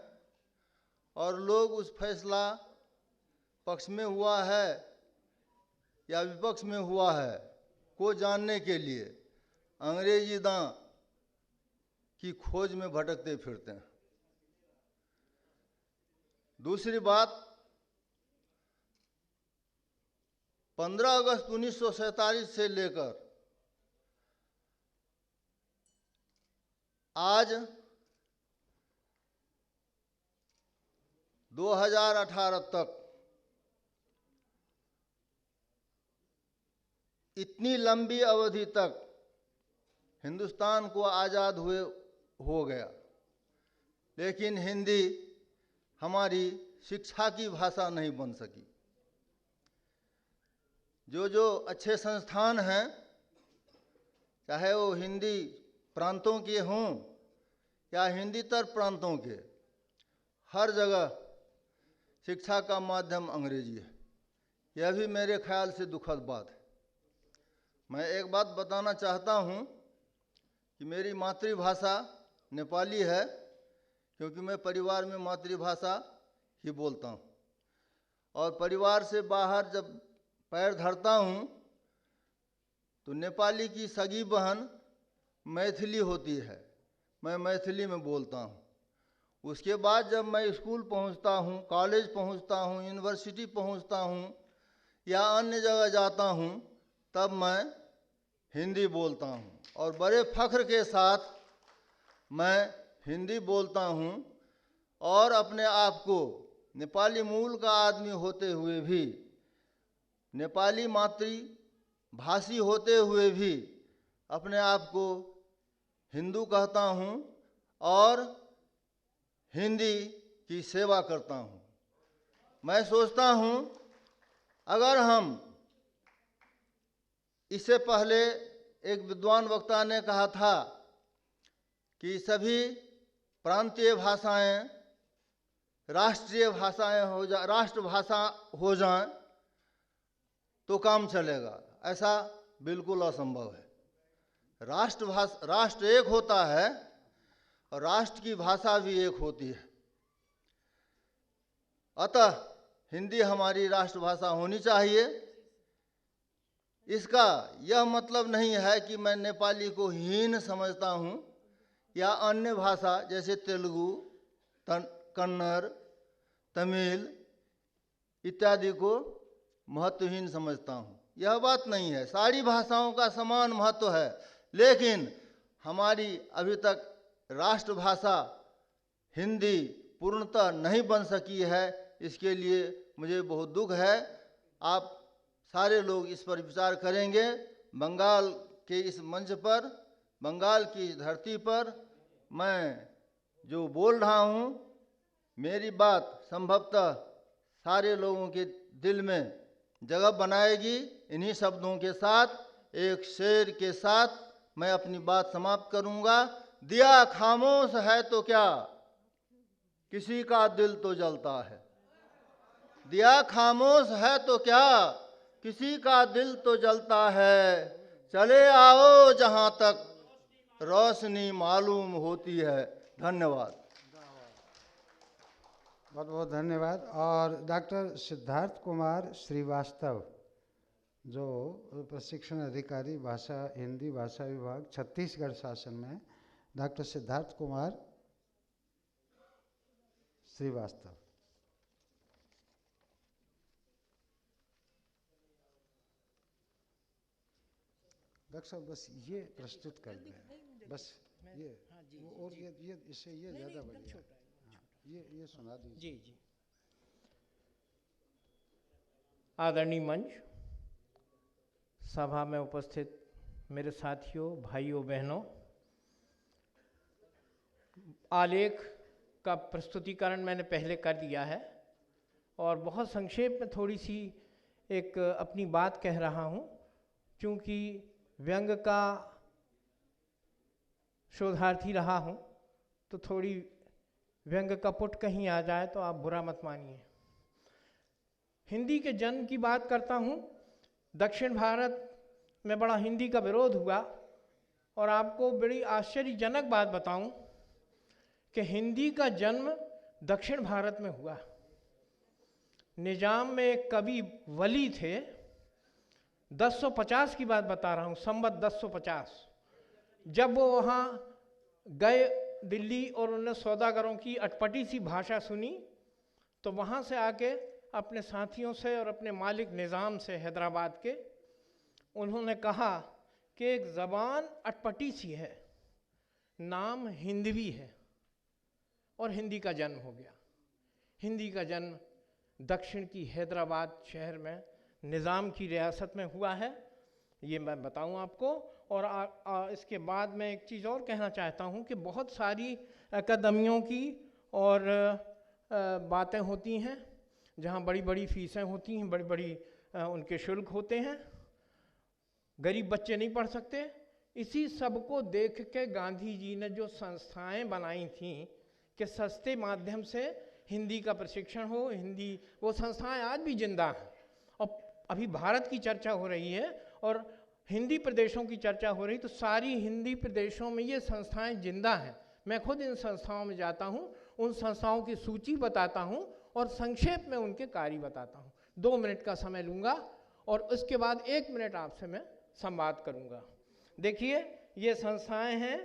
और लोग उस फैसला पक्ष में हुआ है या विपक्ष में हुआ है को जानने के लिए अंग्रेजी दां की खोज में भटकते फिरते हैं। दूसरी बात, 15 अगस्त 1947 से लेकर आज 2018 तक इतनी लंबी अवधि तक हिंदुस्तान को आज़ाद हुए हो गया, लेकिन हिंदी हमारी शिक्षा की भाषा नहीं बन सकी। जो अच्छे संस्थान हैं, चाहे वो हिंदी प्रांतों के हों या हिंदीतर प्रांतों के, हर जगह शिक्षा का माध्यम अंग्रेजी है। यह भी मेरे ख्याल से दुखद बात है। मैं एक बात बताना चाहता हूँ कि मेरी मातृभाषा नेपाली है, क्योंकि मैं परिवार में मातृभाषा ही बोलता हूँ और परिवार से बाहर जब पैर धरता हूँ तो नेपाली की सगी बहन मैथिली होती है, मैं मैथिली में बोलता हूँ। उसके बाद जब मैं स्कूल पहुँचता हूँ, कॉलेज पहुँचता हूँ, यूनिवर्सिटी पहुँचता हूँ या अन्य जगह जाता हूँ, तब मैं हिंदी बोलता हूँ और बड़े फख्र के साथ मैं हिंदी बोलता हूँ और अपने आप को नेपाली मूल का आदमी होते हुए भी, नेपाली मातृभाषी होते हुए भी अपने आप को हिंदू कहता हूँ और हिंदी की सेवा करता हूँ। मैं सोचता हूँ अगर हम, इससे पहले एक विद्वान वक्ता ने कहा था कि सभी प्रांतीय भाषाएं राष्ट्रीय भाषाएं राष्ट्रभाषा हो जाएं तो काम चलेगा। ऐसा बिल्कुल असंभव है। राष्ट्र एक होता है और राष्ट्र की भाषा भी एक होती है। अतः हिंदी हमारी राष्ट्रभाषा होनी चाहिए। इसका यह मतलब नहीं है कि मैं नेपाली को हीन समझता हूँ या अन्य भाषा जैसे तेलुगु, कन्नड़, तमिल इत्यादि को महत्वहीन समझता हूँ। यह बात नहीं है, सारी भाषाओं का समान महत्व है, लेकिन हमारी अभी तक राष्ट्रभाषा हिंदी पूर्णतः नहीं बन सकी है। इसके लिए मुझे बहुत दुख है। आप सारे लोग इस पर विचार करेंगे। बंगाल के इस मंच पर, बंगाल की धरती पर मैं जो बोल रहा हूँ, मेरी बात संभवतः सारे लोगों के दिल में जगह बनाएगी। इन्हीं शब्दों के साथ, एक शेर के साथ मैं अपनी बात समाप्त करूँगा। दिया खामोश है तो क्या, किसी का दिल तो जलता है। दिया खामोश है तो क्या, किसी का दिल तो जलता है। चले आओ जहाँ तक रोशनी मालूम होती है। धन्यवाद। बहुत बहुत धन्यवाद। और डॉक्टर सिद्धार्थ कुमार श्रीवास्तव, जो प्रशिक्षण अधिकारी भाषा हिंदी भाषा विभाग छत्तीसगढ़ शासन में, डॉक्टर सिद्धार्थ कुमार श्रीवास्तव। डॉक्टर साहब बस ये प्रस्तुत कर दें, बस ये और ये इससे ये ज़्यादा बढ़िया। हाँ, ये सुना दीजिए। जी जी। आदरणीय मंच, सभा में उपस्थित मेरे साथियों, भाइयों बहनों, आलेख का प्रस्तुतिकरण मैंने पहले कर दिया है और बहुत संक्षेप में थोड़ी सी एक अपनी बात कह रहा हूँ, क्योंकि व्यंग का शोधार्थी रहा हूँ तो थोड़ी व्यंग का पुट कहीं आ जाए तो आप बुरा मत मानिए। हिंदी के जन्म की बात करता हूँ। दक्षिण भारत में बड़ा हिंदी का विरोध हुआ और आपको बड़ी आश्चर्यजनक बात बताऊं कि हिंदी का जन्म दक्षिण भारत में हुआ। निजाम में एक कवि वली थे, 1050 की बात बता रहा हूँ, संवत 1050, जब वो वहाँ गए दिल्ली और उन्होंने सौदागरों की अटपटी सी भाषा सुनी तो वहाँ से आके अपने साथियों से और अपने मालिक निज़ाम से हैदराबाद के उन्होंने कहा कि एक ज़बान अटपटी सी है, नाम हिंदवी है, और हिंदी का जन्म हो गया। हिंदी का जन्म दक्षिण की हैदराबाद शहर में निज़ाम की रियासत में हुआ है, ये मैं बताऊं आपको। और इसके बाद मैं एक चीज़ और कहना चाहता हूं कि बहुत सारी अकादमियों की और बातें होती हैं जहां बड़ी बड़ी फीसें होती हैं, बड़ी बड़ी उनके शुल्क होते हैं, गरीब बच्चे नहीं पढ़ सकते। इसी सब को देख के गांधी जी ने जो संस्थाएं बनाई थीं कि सस्ते माध्यम से हिंदी का प्रशिक्षण हो, हिंदी, वो संस्थाएं आज भी जिंदा हैं। और अभी भारत की चर्चा हो रही है और हिंदी प्रदेशों की चर्चा हो रही, तो सारी हिंदी प्रदेशों में ये संस्थाएं जिंदा हैं। मैं खुद इन संस्थाओं में जाता हूँ, उन संस्थाओं की सूची बताता हूँ और संक्षेप में उनके कार्य बताता हूँ। 2 मिनट का समय लूँगा और उसके बाद 1 मिनट आपसे मैं संवाद करूँगा। देखिए, ये संस्थाएं हैं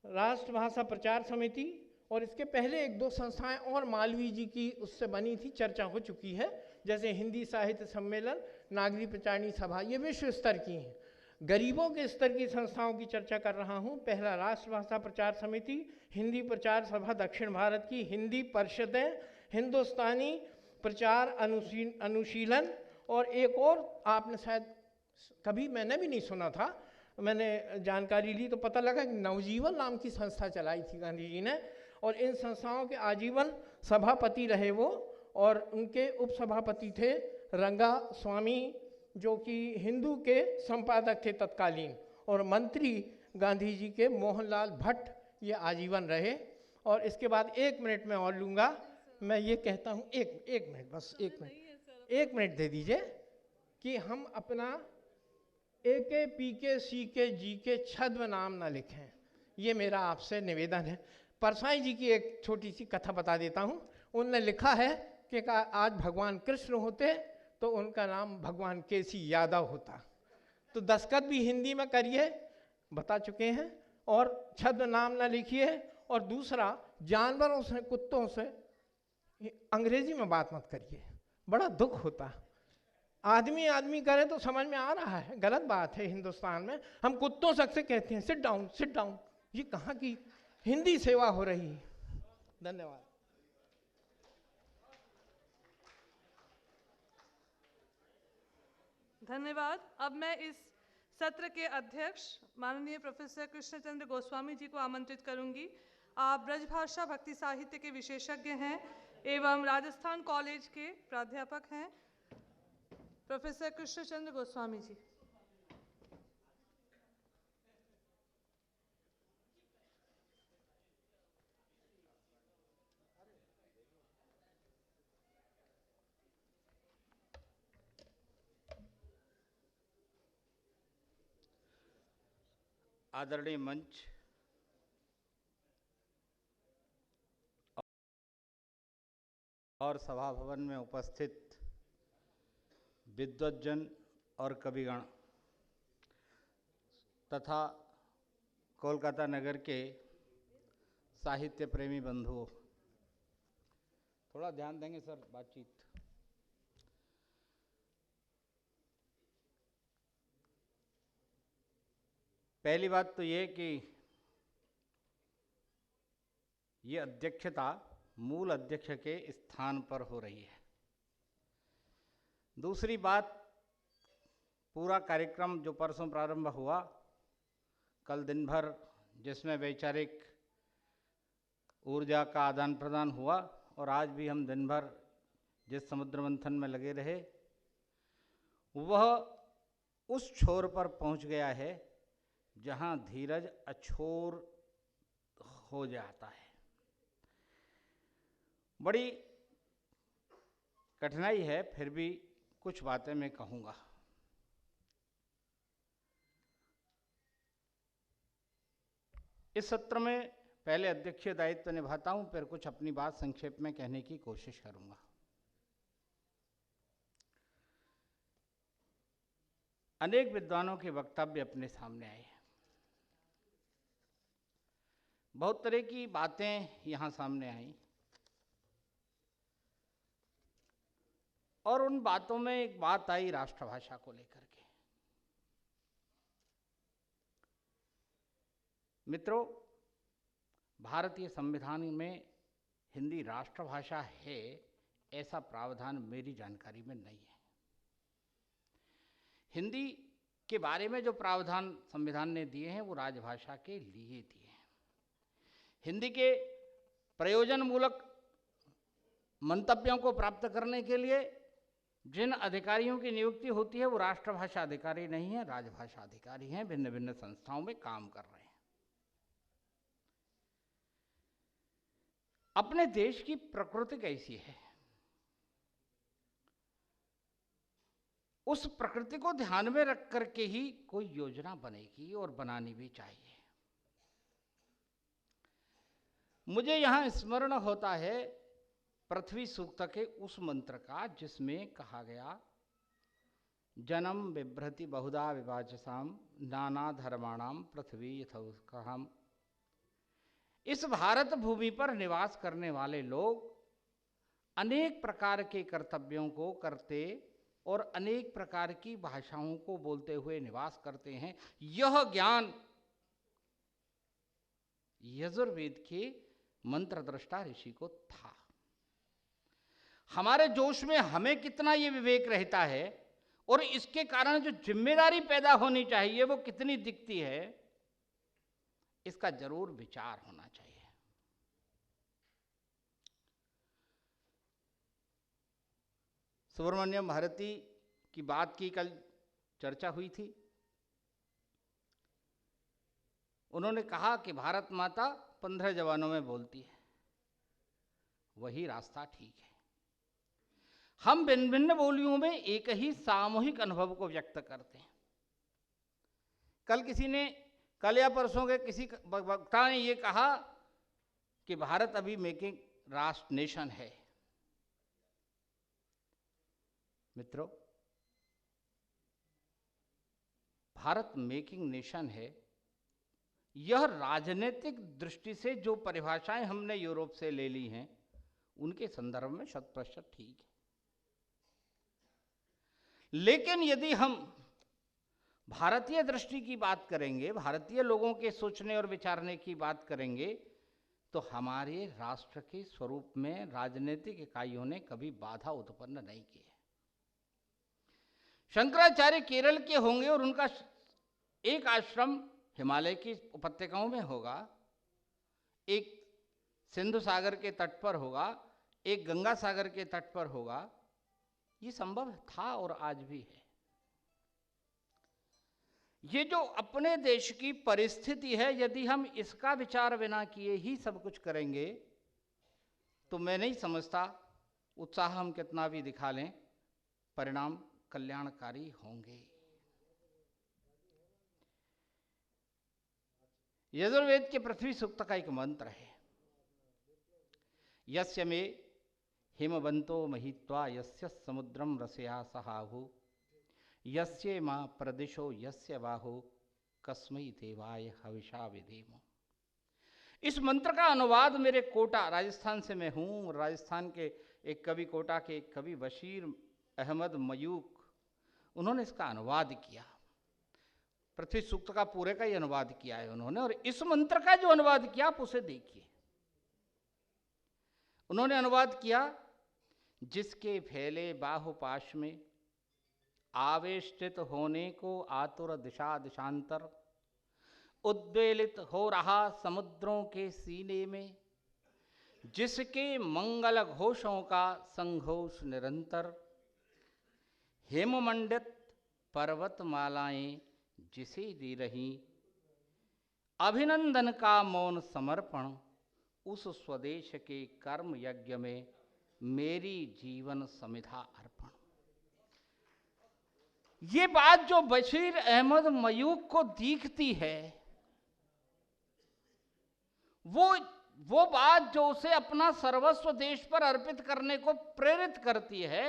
राष्ट्रभाषा प्रचार समिति, और इसके पहले 1-2 संस्थाएं और मालवीय जी की उससे बनी थी, चर्चा हो चुकी है, जैसे हिंदी साहित्य सम्मेलन, नागरिक प्रचारणी सभा, ये विश्व स्तर की हैं। गरीबों के स्तर की संस्थाओं की चर्चा कर रहा हूँ। पहला राष्ट्रभाषा प्रचार समिति, हिंदी प्रचार सभा दक्षिण भारत की, हिंदी परिषदें, हिंदुस्तानी प्रचार अनुशीलन, और एक और आपने शायद कभी, मैंने भी नहीं सुना था, मैंने जानकारी ली तो पता लगा कि नवजीवन नाम की संस्था चलाई थी गांधी जी ने, और इन संस्थाओं के आजीवन सभापति रहे वो, और उनके उपसभापति थे रंगा स्वामी, जो कि हिंदू के संपादक थे तत्कालीन, और मंत्री गांधी जी के मोहनलाल भट्ट ये आजीवन रहे। और इसके बाद 1 मिनट में और लूँगा। मैं ये कहता हूँ, एक मिनट, बस 1 मिनट दे दीजिए, कि हम अपना AK, PK, CK, GK छद्म नाम ना लिखें, ये मेरा आपसे निवेदन है। परसाई जी की एक छोटी सी कथा बता देता हूँ। उनने लिखा है कि आज भगवान कृष्ण होते तो उनका नाम भगवान केसी यादव होता। तो दस्तखत भी हिंदी में करिए, बता चुके हैं, और छद्म नाम ना लिखिए। और दूसरा, जानवरों से, कुत्तों से अंग्रेजी में बात मत करिए, बड़ा दुख होता। आदमी आदमी करे तो समझ में आ रहा है, गलत बात है। हिंदुस्तान में हम कुत्तों से कहते हैं सिट डाउन, सिट डाउन। ये कहाँ की हिंदी सेवा हो रही है? धन्यवाद। धन्यवाद। अब मैं इस सत्र के अध्यक्ष माननीय प्रोफेसर कृष्णचंद्र गोस्वामी जी को आमंत्रित करूंगी। आप ब्रजभाषा भक्ति साहित्य के विशेषज्ञ हैं एवं राजस्थान कॉलेज के प्राध्यापक हैं। प्रोफेसर कृष्णचंद्र गोस्वामी जी। आदरणीय मंच और सभा भवन में उपस्थित विद्वज्जन और कविगण तथा कोलकाता नगर के साहित्य प्रेमी बंधुओं, थोड़ा ध्यान देंगे सर बातचीत। पहली बात तो ये कि ये अध्यक्षता मूल अध्यक्ष के स्थान पर हो रही है। दूसरी बात, पूरा कार्यक्रम जो परसों प्रारंभ हुआ, कल दिन भर जिसमें वैचारिक ऊर्जा का आदान प्रदान हुआ, और आज भी हम दिन भर जिस समुद्र मंथन में लगे रहे, वह उस छोर पर पहुंच गया है जहां धीरज अछोर हो जाता है। बड़ी कठिनाई है, फिर भी कुछ बातें मैं कहूँगा। इस सत्र में पहले अध्यक्षीय दायित्व निभाता हूं, फिर कुछ अपनी बात संक्षेप में कहने की कोशिश करूंगा। अनेक विद्वानों के वक्तव्य अपने सामने आए हैं, बहुत तरह की बातें यहां सामने आई, और उन बातों में एक बात आई राष्ट्रभाषा को लेकर के। मित्रों, भारतीय संविधान में हिंदी राष्ट्रभाषा है ऐसा प्रावधान मेरी जानकारी में नहीं है। हिंदी के बारे में जो प्रावधान संविधान ने दिए हैं वो राजभाषा के लिए दिए हैं। हिंदी के प्रयोजनमूलक मंतव्यों को प्राप्त करने के लिए जिन अधिकारियों की नियुक्ति होती है वो राष्ट्रभाषा अधिकारी नहीं है, राजभाषा अधिकारी हैं, भिन्न भिन्न संस्थाओं में काम कर रहे हैं। अपने देश की प्रकृति कैसी है, उस प्रकृति को ध्यान में रख करके ही कोई योजना बनेगी, और बनानी भी चाहिए। मुझे यहां स्मरण होता है पृथ्वी सूक्त के उस मंत्र का जिसमें कहा गया, जन्म बिभ्रति बहुधा विभाजसाम नाना धर्माणाम पृथ्वी यथोकहम। इस भारत भूमि पर निवास करने वाले लोग अनेक प्रकार के कर्तव्यों को करते और अनेक प्रकार की भाषाओं को बोलते हुए निवास करते हैं। यह ज्ञान यजुर्वेद के मंत्र दृष्टा ऋषि को था। हमारे जोश में हमें कितना ये विवेक रहता है, और इसके कारण जो जिम्मेदारी पैदा होनी चाहिए वो कितनी दिखती है, इसका जरूर विचार होना चाहिए। सुब्रमण्यम भारती की बात की कल चर्चा हुई थी। उन्होंने कहा कि भारत माता 15 जबानों में बोलती है, वही रास्ता ठीक है। हम भिन्न भिन्न बोलियों में एक ही सामूहिक अनुभव को व्यक्त करते हैं। कल या परसों के किसी वक्ता ने ये कहा कि भारत अभी मेकिंग राष्ट्र नेशन है। मित्रों, भारत मेकिंग नेशन है, यह राजनीतिक दृष्टि से जो परिभाषाएं हमने यूरोप से ले ली हैं उनके संदर्भ में 100% ठीक है। लेकिन यदि हम भारतीय दृष्टि की बात करेंगे, भारतीय लोगों के सोचने और विचारने की बात करेंगे, तो हमारे राष्ट्र के स्वरूप में राजनीतिक इकाइयों ने कभी बाधा उत्पन्न नहीं की है। शंकराचार्य केरल के होंगे और उनका एक आश्रम हिमालय की उपत्यकाओं में होगा, एक सिंधु सागर के तट पर होगा, एक गंगा सागर के तट पर होगा। ये संभव था और आज भी है। ये जो अपने देश की परिस्थिति है, यदि हम इसका विचार बिना किए ही सब कुछ करेंगे तो मैं नहीं समझता, उत्साह हम कितना भी दिखा लें, परिणाम कल्याणकारी होंगे। यजुर्वेद के पृथ्वी सूक्त का एक मंत्र है, यस्य मे हिमवंतो महित्वा यस्य समुद्रम रसया सहाहु यस्य मा प्रदिशो यस्य बाहु कस्मै देवाय हविषा विधेमो। इस मंत्र का अनुवाद मेरे कोटा, राजस्थान से मैं हूँ, राजस्थान के एक कवि, कोटा के एक कवि बशीर अहमद मयूक, उन्होंने इसका अनुवाद किया। पृथ्वी सूक्त का पूरे का ही अनुवाद किया है उन्होंने, और इस मंत्र का जो अनुवाद किया आप उसे देखिए। उन्होंने अनुवाद किया, जिसके फैले बाहुपाश में आवेष्टित होने को आतुर दिशा दिशांतर, उद्वेलित हो रहा समुद्रों के सीने में, जिसके मंगल घोषों का संघोष निरंतर, हेममंडित पर्वतमालाएं जिसे दे रही अभिनंदन का मौन समर्पण, उस स्वदेश के कर्म यज्ञ में मेरी जीवन समिधा अर्पण। ये बात जो बशीर अहमद मयूख को दिखती है, वो बात जो उसे अपना सर्वस्व देश पर अर्पित करने को प्रेरित करती है,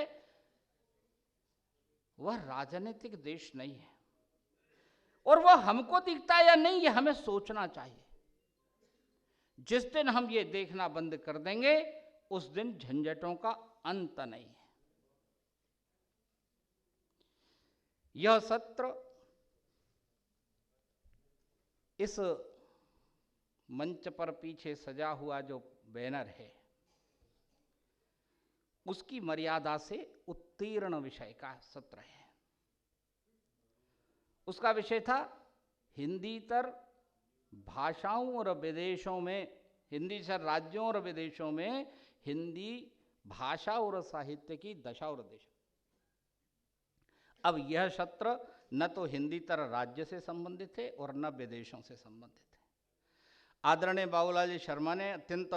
वह राजनीतिक देश नहीं है। और वह हमको दिखता है या नहीं, ये हमें सोचना चाहिए। जिस दिन हम ये देखना बंद कर देंगे, उस दिन झंझटों का अंत नहीं है। यह सत्र इस मंच पर पीछे सजा हुआ जो बैनर है, उसकी मर्यादा से उत्तीर्ण विषय का सत्र है। उसका विषय था हिंदीतर भाषाओं और विदेशों में, हिंदीतर राज्यों और विदेशों में हिंदी भाषा और साहित्य की दशा और दिशा। अब यह सत्र न तो हिंदीतर राज्य से संबंधित है और न विदेशों से संबंधित है। आदरणीय बाबूलाल जी शर्मा ने अत्यंत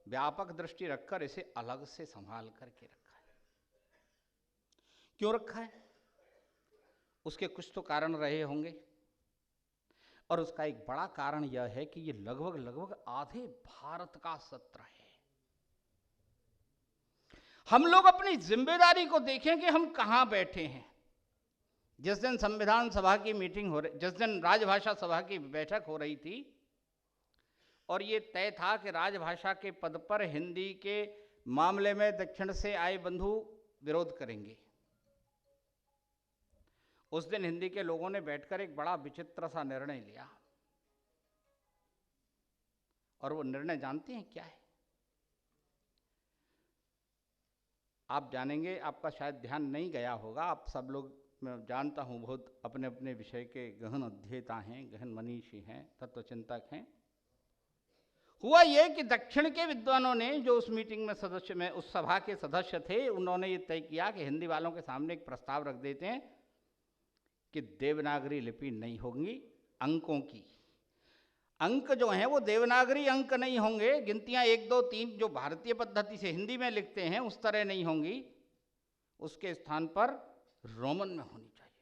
व्यापक दृष्टि रखकर इसे अलग से संभाल करके रखा है। क्यों रखा है? उसके कुछ तो कारण रहे होंगे, और उसका एक बड़ा कारण यह है कि ये लगभग आधे भारत का सत्र है। हम लोग अपनी जिम्मेदारी को देखें कि हम कहां बैठे हैं। जिस दिन संविधान सभा की मीटिंग हो रही, जिस दिन राजभाषा सभा की बैठक हो रही थी, और ये तय था कि राजभाषा के पद पर हिंदी के मामले में दक्षिण से आए बंधु विरोध करेंगे, उस दिन हिंदी के लोगों ने बैठकर एक बड़ा विचित्र सा निर्णय लिया। और वो निर्णय जानते हैं क्या है? आप जानेंगे, आपका शायद ध्यान नहीं गया होगा। आप सब लोग, मैं जानता हूं, बहुत अपने अपने विषय के गहन अध्येता हैं, गहन मनीषी हैं, तत्वचिंतक हैं। हुआ ये कि दक्षिण के विद्वानों ने, जो उस मीटिंग में सदस्य में उस सभा के सदस्य थे, उन्होंने ये तय किया कि हिंदी वालों के सामने एक प्रस्ताव रख देते हैं कि देवनागरी लिपि नहीं होगी, अंकों की। अंक जो हैं वो देवनागरी अंक नहीं होंगे, गिनतियां 1 2 3 जो भारतीय पद्धति से हिंदी में लिखते हैं उस तरह नहीं होंगी। उसके स्थान पर रोमन में होनी चाहिए।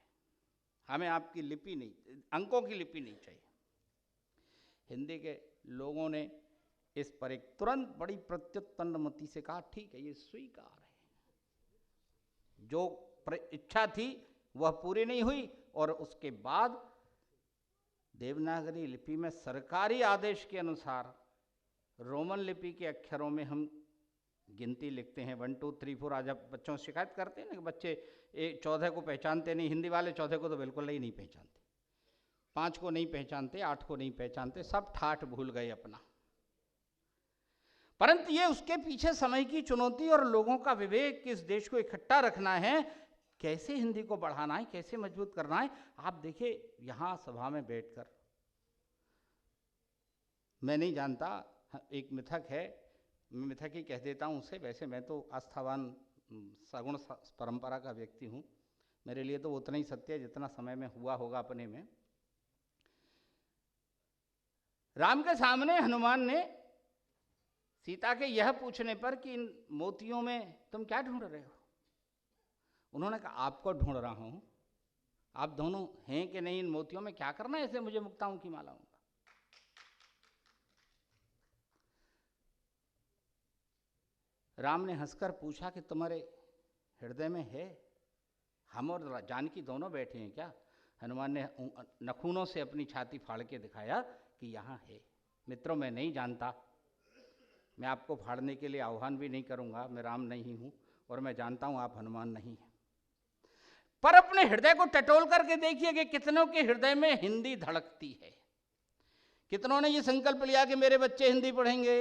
हमें आपकी लिपि नहीं, अंकों की लिपि नहीं चाहिए। हिंदी के लोगों ने इस पर एक तुरंत बड़ी प्रत्युत्पन्नमति से कहा, ठीक है, ये स्वीकार है। जो इच्छा थी वह पूरी नहीं हुई, और उसके बाद देवनागरी लिपि में सरकारी आदेश के अनुसार रोमन लिपि के अक्षरों में हम गिनती लिखते हैं 1 2 3 4। आज आप बच्चों से शिकायत करते हैं ना कि बच्चे 14 को पहचानते नहीं। हिंदी वाले 14 को तो बिल्कुल ही नहीं पहचानते, 5 को नहीं पहचानते, 8 को नहीं पहचानते, सब ठाठ भूल गए अपना। परंतु ये उसके पीछे समय की चुनौती और लोगों का विवेक कि इस देश को इकट्ठा रखना है, कैसे हिंदी को बढ़ाना है, कैसे मजबूत करना है। आप देखिए, यहां सभा में बैठकर, मैं नहीं जानता, एक मिथक है, मैं मिथक ही कह देता हूं उसे। वैसे मैं तो आस्थावान सगुण परंपरा का व्यक्ति हूं, मेरे लिए तो उतना ही सत्य है जितना समय में हुआ होगा अपने में। राम के सामने हनुमान ने सीता के यह पूछने पर कि इन मोतियों में तुम क्या ढूंढ रहे हो, उन्होंने कहा आपको ढूंढ रहा हूं, आप दोनों हैं कि नहीं इन मोतियों में, क्या करना है ऐसे मुझे मुक्ताओं की मालाओं का। राम ने हंसकर पूछा कि तुम्हारे हृदय में है, हम और जानकी दोनों बैठे हैं क्या? हनुमान ने नखूनों से अपनी छाती फाड़ के दिखाया कि यहाँ है। मित्रों, मैं नहीं जानता, मैं आपको फाड़ने के लिए आह्वान भी नहीं करूँगा, मैं राम नहीं हूँ, और मैं जानता हूँ आप हनुमान नहीं हैं। पर अपने हृदय को टटोल करके देखिए कि कितनों के हृदय में हिंदी धड़कती है। कितनों ने ये संकल्प लिया कि मेरे बच्चे हिंदी पढ़ेंगे,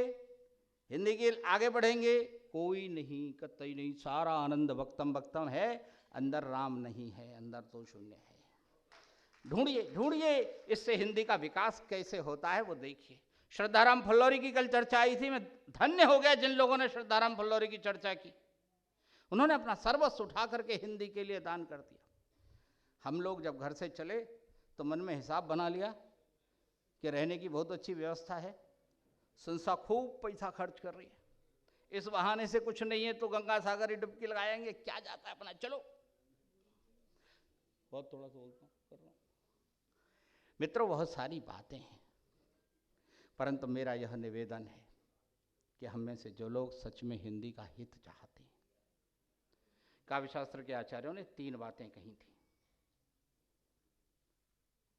हिंदी के आगे बढ़ेंगे? कोई नहीं, कतई नहीं। सारा आनंद वक्तम वक्तम है, अंदर राम नहीं है, अंदर तो शून्य है। ढूंढिए ढूंढिए इससे हिंदी का विकास कैसे होता है वो देखिए। श्रद्धाराम फल्लौरी की कल चर्चा आई थी, मैं धन्य हो गया जिन लोगों ने श्रद्धाराम फल्लौरी की चर्चा की। उन्होंने अपना सर्वस्व उठा करके हिंदी के लिए दान कर दिया। हम लोग जब घर से चले तो मन में हिसाब बना लिया कि रहने की बहुत अच्छी व्यवस्था है, संस्था खूब पैसा खर्च कर रही है, इस बहाने से कुछ नहीं है तो गंगा सागर ही डुबकी लगाएंगे, क्या जाता है अपना, चलो। बहुत थोड़ा सा बोलता हूँ, कर रहा हूँ। मित्रों, बहुत सारी बातें हैं, परंतु मेरा यह निवेदन है कि हम में से जो लोग सच में हिंदी का हित चाहते हैं, काव्यशास्त्र के आचार्यों ने 3 बातें कही थी,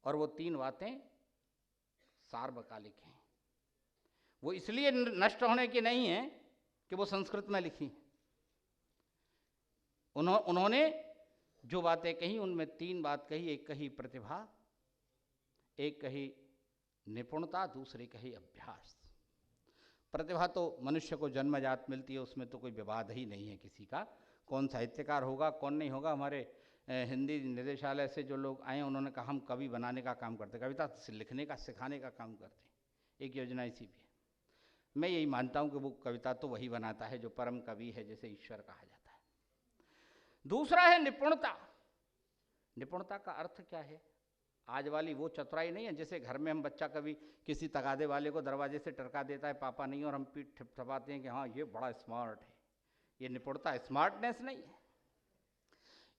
और वो 3 बातें सार्वकालिक हैं। वो इसलिए नष्ट होने की नहीं है कि वो संस्कृत में लिखी। उन्होंने जो बातें कही उनमें 3 बात कही। एक कही प्रतिभा, एक कही निपुणता, दूसरी कही अभ्यास। प्रतिभा तो मनुष्य को जन्मजात मिलती है, उसमें तो कोई विवाद ही नहीं है किसी का। कौन साहित्यकार होगा कौन नहीं होगा। हमारे हिंदी निदेशालय से जो लोग आए उन्होंने कहा हम कवि बनाने का काम करते, कविता लिखने का सिखाने का काम करते हैं। एक योजना इसी भी है। मैं यही मानता हूँ कि वो कविता तो वही बनाता है जो परम कवि है, जैसे ईश्वर कहा जाता है। दूसरा है निपुणता। निपुणता का अर्थ क्या है? आज वाली वो चतुराई नहीं है जैसे घर में हम बच्चा कभी किसी तगादे वाले को दरवाजे से टरका देता है, पापा नहीं, और हम पीठ थपथपाते हैं कि हाँ ये बड़ा स्मार्ट है। ये निपुणता, स्मार्टनेस नहीं है।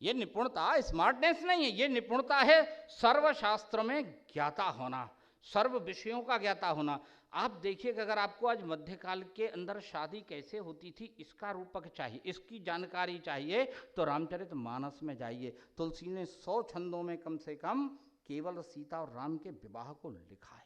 ये निपुणता स्मार्टनेस नहीं है, ये निपुणता है सर्वशास्त्र में ज्ञाता होना, सर्व विषयों का ज्ञाता होना। आप देखिए कि अगर आपको आज मध्यकाल के अंदर शादी कैसे होती थी इसका रूपक चाहिए, इसकी जानकारी चाहिए, तो रामचरितमानस में जाइए। तुलसी ने 100 छंदों में कम से कम केवल सीता और राम के विवाह को लिखा है।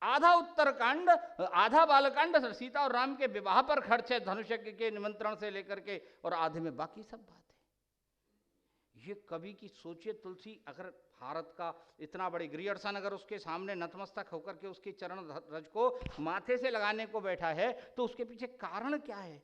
आधा उत्तरकांड, आधा बालकांड सीता और राम के विवाह पर खर्च है, धनुष्यज्ञ के निमंत्रण से लेकर के, और आधे में बाकी सब बात है। ये कवि की सोचिए, तुलसी अगर भारत का इतना बड़ी ग्रियर्सन अगर उसके सामने नतमस्तक होकर के उसके चरण रज को माथे से लगाने को बैठा है तो उसके पीछे कारण क्या है?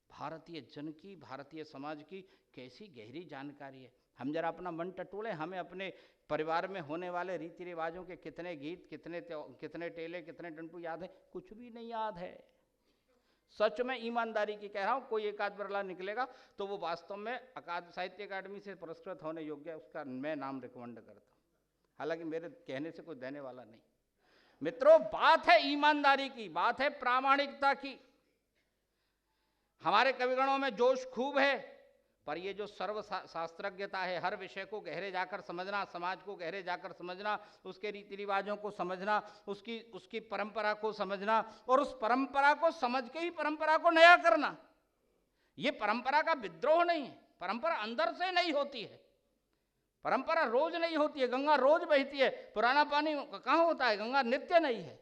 भारतीय जन की, भारतीय समाज की कैसी गहरी जानकारी है। हम जरा अपना मन टटोलें, हमें अपने परिवार में होने वाले रीति रिवाजों के कितने गीत, कितने टेले, कितने डंटू याद है? कुछ भी नहीं याद है। सच में ईमानदारी की कह रहा हूँ, कोई एक आध बरला निकलेगा तो वो वास्तव में साहित्य अकादमी से पुरस्कृत होने योग्य है, उसका मैं नाम रिकमेंड करता हूँ। हालांकि मेरे कहने से कोई देने वाला नहीं। मित्रों, बात है ईमानदारी की, बात है प्रामाणिकता की। हमारे कविगणों में जोश खूब है, पर ये जो सर्व शास्त्रज्ञता है, हर विषय को गहरे जाकर समझना, समाज को गहरे जाकर समझना, उसके रीति रिवाजों को समझना, उसकी परंपरा को समझना, और उस परंपरा को समझ के ही परंपरा को नया करना, ये परंपरा का विद्रोह नहीं है। परंपरा अंदर से नहीं होती है, परंपरा रोज नहीं होती है। गंगा रोज बहती है, पुराना पानी कहाँ होता है? गंगा नित्य नहीं है।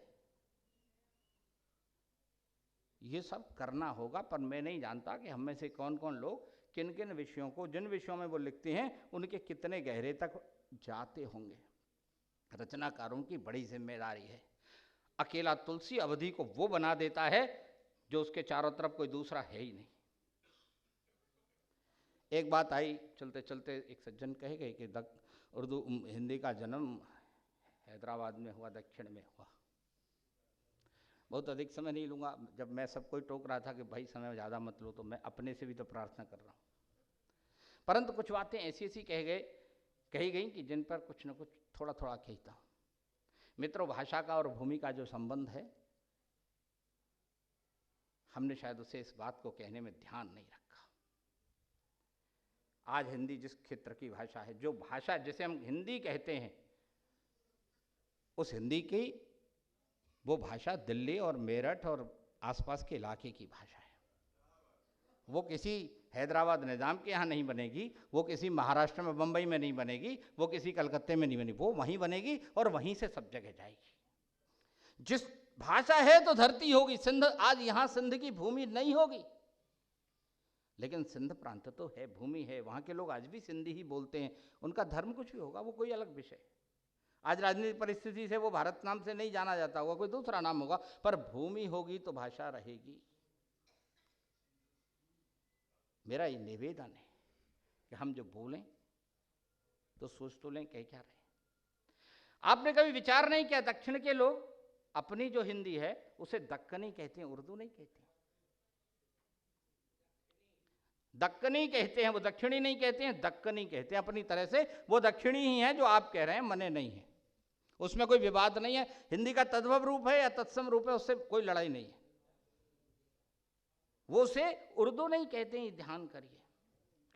ये सब करना होगा, पर मैं नहीं जानता कि हम में से कौन कौन लोग किन किन विषयों को, जिन विषयों में वो लिखते हैं, उनके कितने गहरे तक जाते होंगे। रचनाकारों की बड़ी जिम्मेदारी है। अकेला तुलसी अवधि को वो बना देता है जो उसके चारों तरफ कोई दूसरा है ही नहीं। एक बात आई चलते चलते, एक सज्जन कहे गए कि उर्दू हिंदी का जन्म हैदराबाद में हुआ, दक्षिण में हुआ। बहुत अधिक समय नहीं लूँगा। जब मैं सबको टोक रहा था कि भाई समय ज़्यादा मत लो, तो मैं अपने से भी तो प्रार्थना कर रहा हूँ। परंतु कुछ बातें ऐसी ऐसी कही गई कि जिन पर कुछ न कुछ थोड़ा थोड़ा कहता हूँ। मित्रों, भाषा का और भूमि का जो संबंध है, हमने शायद उसे इस बात को कहने में ध्यान नहीं रखा। आज हिंदी जिस क्षेत्र की भाषा है, जो भाषा जिसे हम हिंदी कहते हैं, उस हिंदी की वो भाषा दिल्ली और मेरठ और आसपास के इलाके की भाषा है। वो किसी हैदराबाद निज़ाम के यहाँ नहीं बनेगी, वो किसी महाराष्ट्र में, बम्बई में नहीं बनेगी, वो किसी कलकत्ते में नहीं बनेगी, वो वहीं बनेगी और वहीं से सब जगह जाएगी। जिस भाषा है तो धरती होगी। सिंध, आज यहाँ सिंध की भूमि नहीं होगी, लेकिन सिंध प्रांत तो है, भूमि है, वहाँ के लोग आज भी सिंधी ही बोलते हैं। उनका धर्म कुछ भी होगा, वो कोई अलग विषय। आज राजनीतिक परिस्थिति से वो भारत नाम से नहीं जाना जाता होगा, कोई दूसरा नाम होगा, पर भूमि होगी तो भाषा रहेगी। मेरा ये निवेदन है कि हम जो बोलें तो सोच तो लें, कह क्या रहे। आपने कभी विचार नहीं किया, दक्षिण के लोग अपनी जो हिंदी है उसे दक्कनी कहते हैं, उर्दू नहीं कहते। दक्कनी कहते हैं, वो दक्षिणी नहीं कहते हैं, दक्कनी कहते हैं। अपनी तरह से वो दक्षिणी ही है जो आप कह रहे हैं, मने नहीं है, उसमें कोई विवाद नहीं है। हिंदी का तद्भव रूप है या तत्सम रूप है, उससे कोई लड़ाई नहीं है। वो उसे उर्दू नहीं कहते हैं, ध्यान करिए।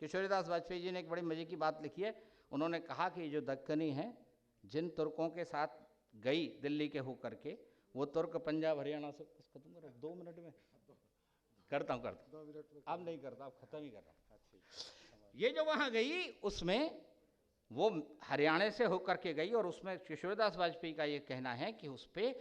किशोरीदास वाजपेयी जी ने एक बड़ी मजे की बात लिखी है। उन्होंने कहा कि जो दक्कनी है, जिन तुर्कों के साथ गई दिल्ली के होकर के, वो तुर्क पंजाब हरियाणा से खत्म कर 2 मिनट में करता हूँ अब नहीं करता, अब खत्म ही कर रहा हूँ। ये जो वहाँ गई उसमें वो हरियाणा से होकर के गई, और उसमें किशोरीदास वाजपेयी का ये कहना है कि उस पर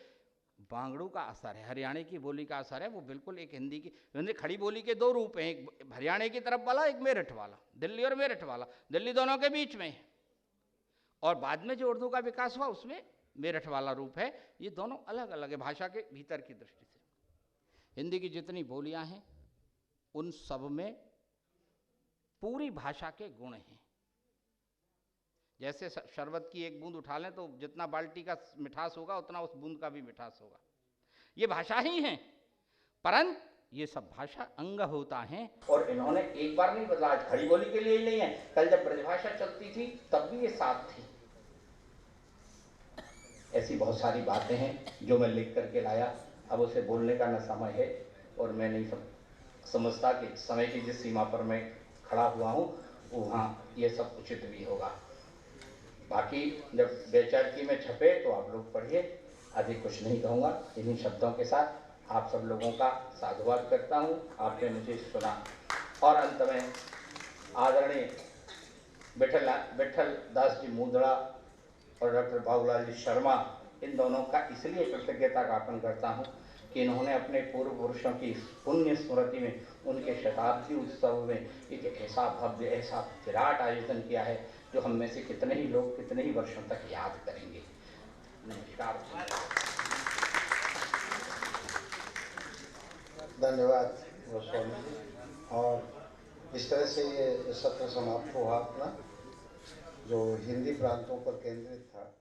बांगड़ू का असर है, हरियाणा की बोली का असर है। वो बिल्कुल एक हिंदी की खड़ी बोली के 2 रूप हैं, एक हरियाणा की तरफ वाला, एक मेरठ वाला, दिल्ली और मेरठ वाला, दिल्ली दोनों के बीच में है। और बाद में जो उर्दू का विकास हुआ उसमें मेरठ वाला रूप है। ये दोनों अलग अलग है भाषा के भीतर की दृष्टि से। हिंदी की जितनी बोलियां हैं उन सब में पूरी भाषा के गुण हैं। जैसे शरबत की एक बूंद उठा लें तो जितना बाल्टी का मिठास होगा उतना उस बूंद का भी मिठास होगा। ये भाषा ही है, परंतु ये सब भाषा अंग होता है। और इन्होंने एक बार नहीं बदला, आज खड़ी बोली के लिए ही नहीं है, कल जब ब्रजभाषा चलती थी तब भी ये साथ थी। ऐसी बहुत सारी बातें हैं जो मैं लिख करके लाया। अब उसे बोलने का न समय है, और मैं नहीं समझता कि समय की जिस सीमा पर मैं खड़ा हुआ हूँ वहाँ ये सब उचित भी होगा। बाकी जब बेचारकी में छपे तो आप लोग पढ़िए, अधिक कुछ नहीं कहूँगा। इन्हीं शब्दों के साथ आप सब लोगों का साधुवाद करता हूँ। आपने मुझे सुना, और अंत में आदरणीय विठल दास जी मुंदड़ा और डॉक्टर बाबूलाल जी शर्मा, इन दोनों का इसलिए कृतज्ञता ज्ञापन करता हूँ कि इन्होंने अपने पूर्व पुरुषों की पुण्य स्मृति में उनके शताब्दी उत्सव में एक ऐसा भव्य, ऐसा विराट आयोजन किया है जो हम में से कितने ही लोग कितने ही वर्षों तक याद करेंगे। नमस्कार। धन्यवाद गोस्वामी जी। और इस तरह से ये सत्र समाप्त हुआ अपना, जो हिंदी प्रांतों पर केंद्रित था।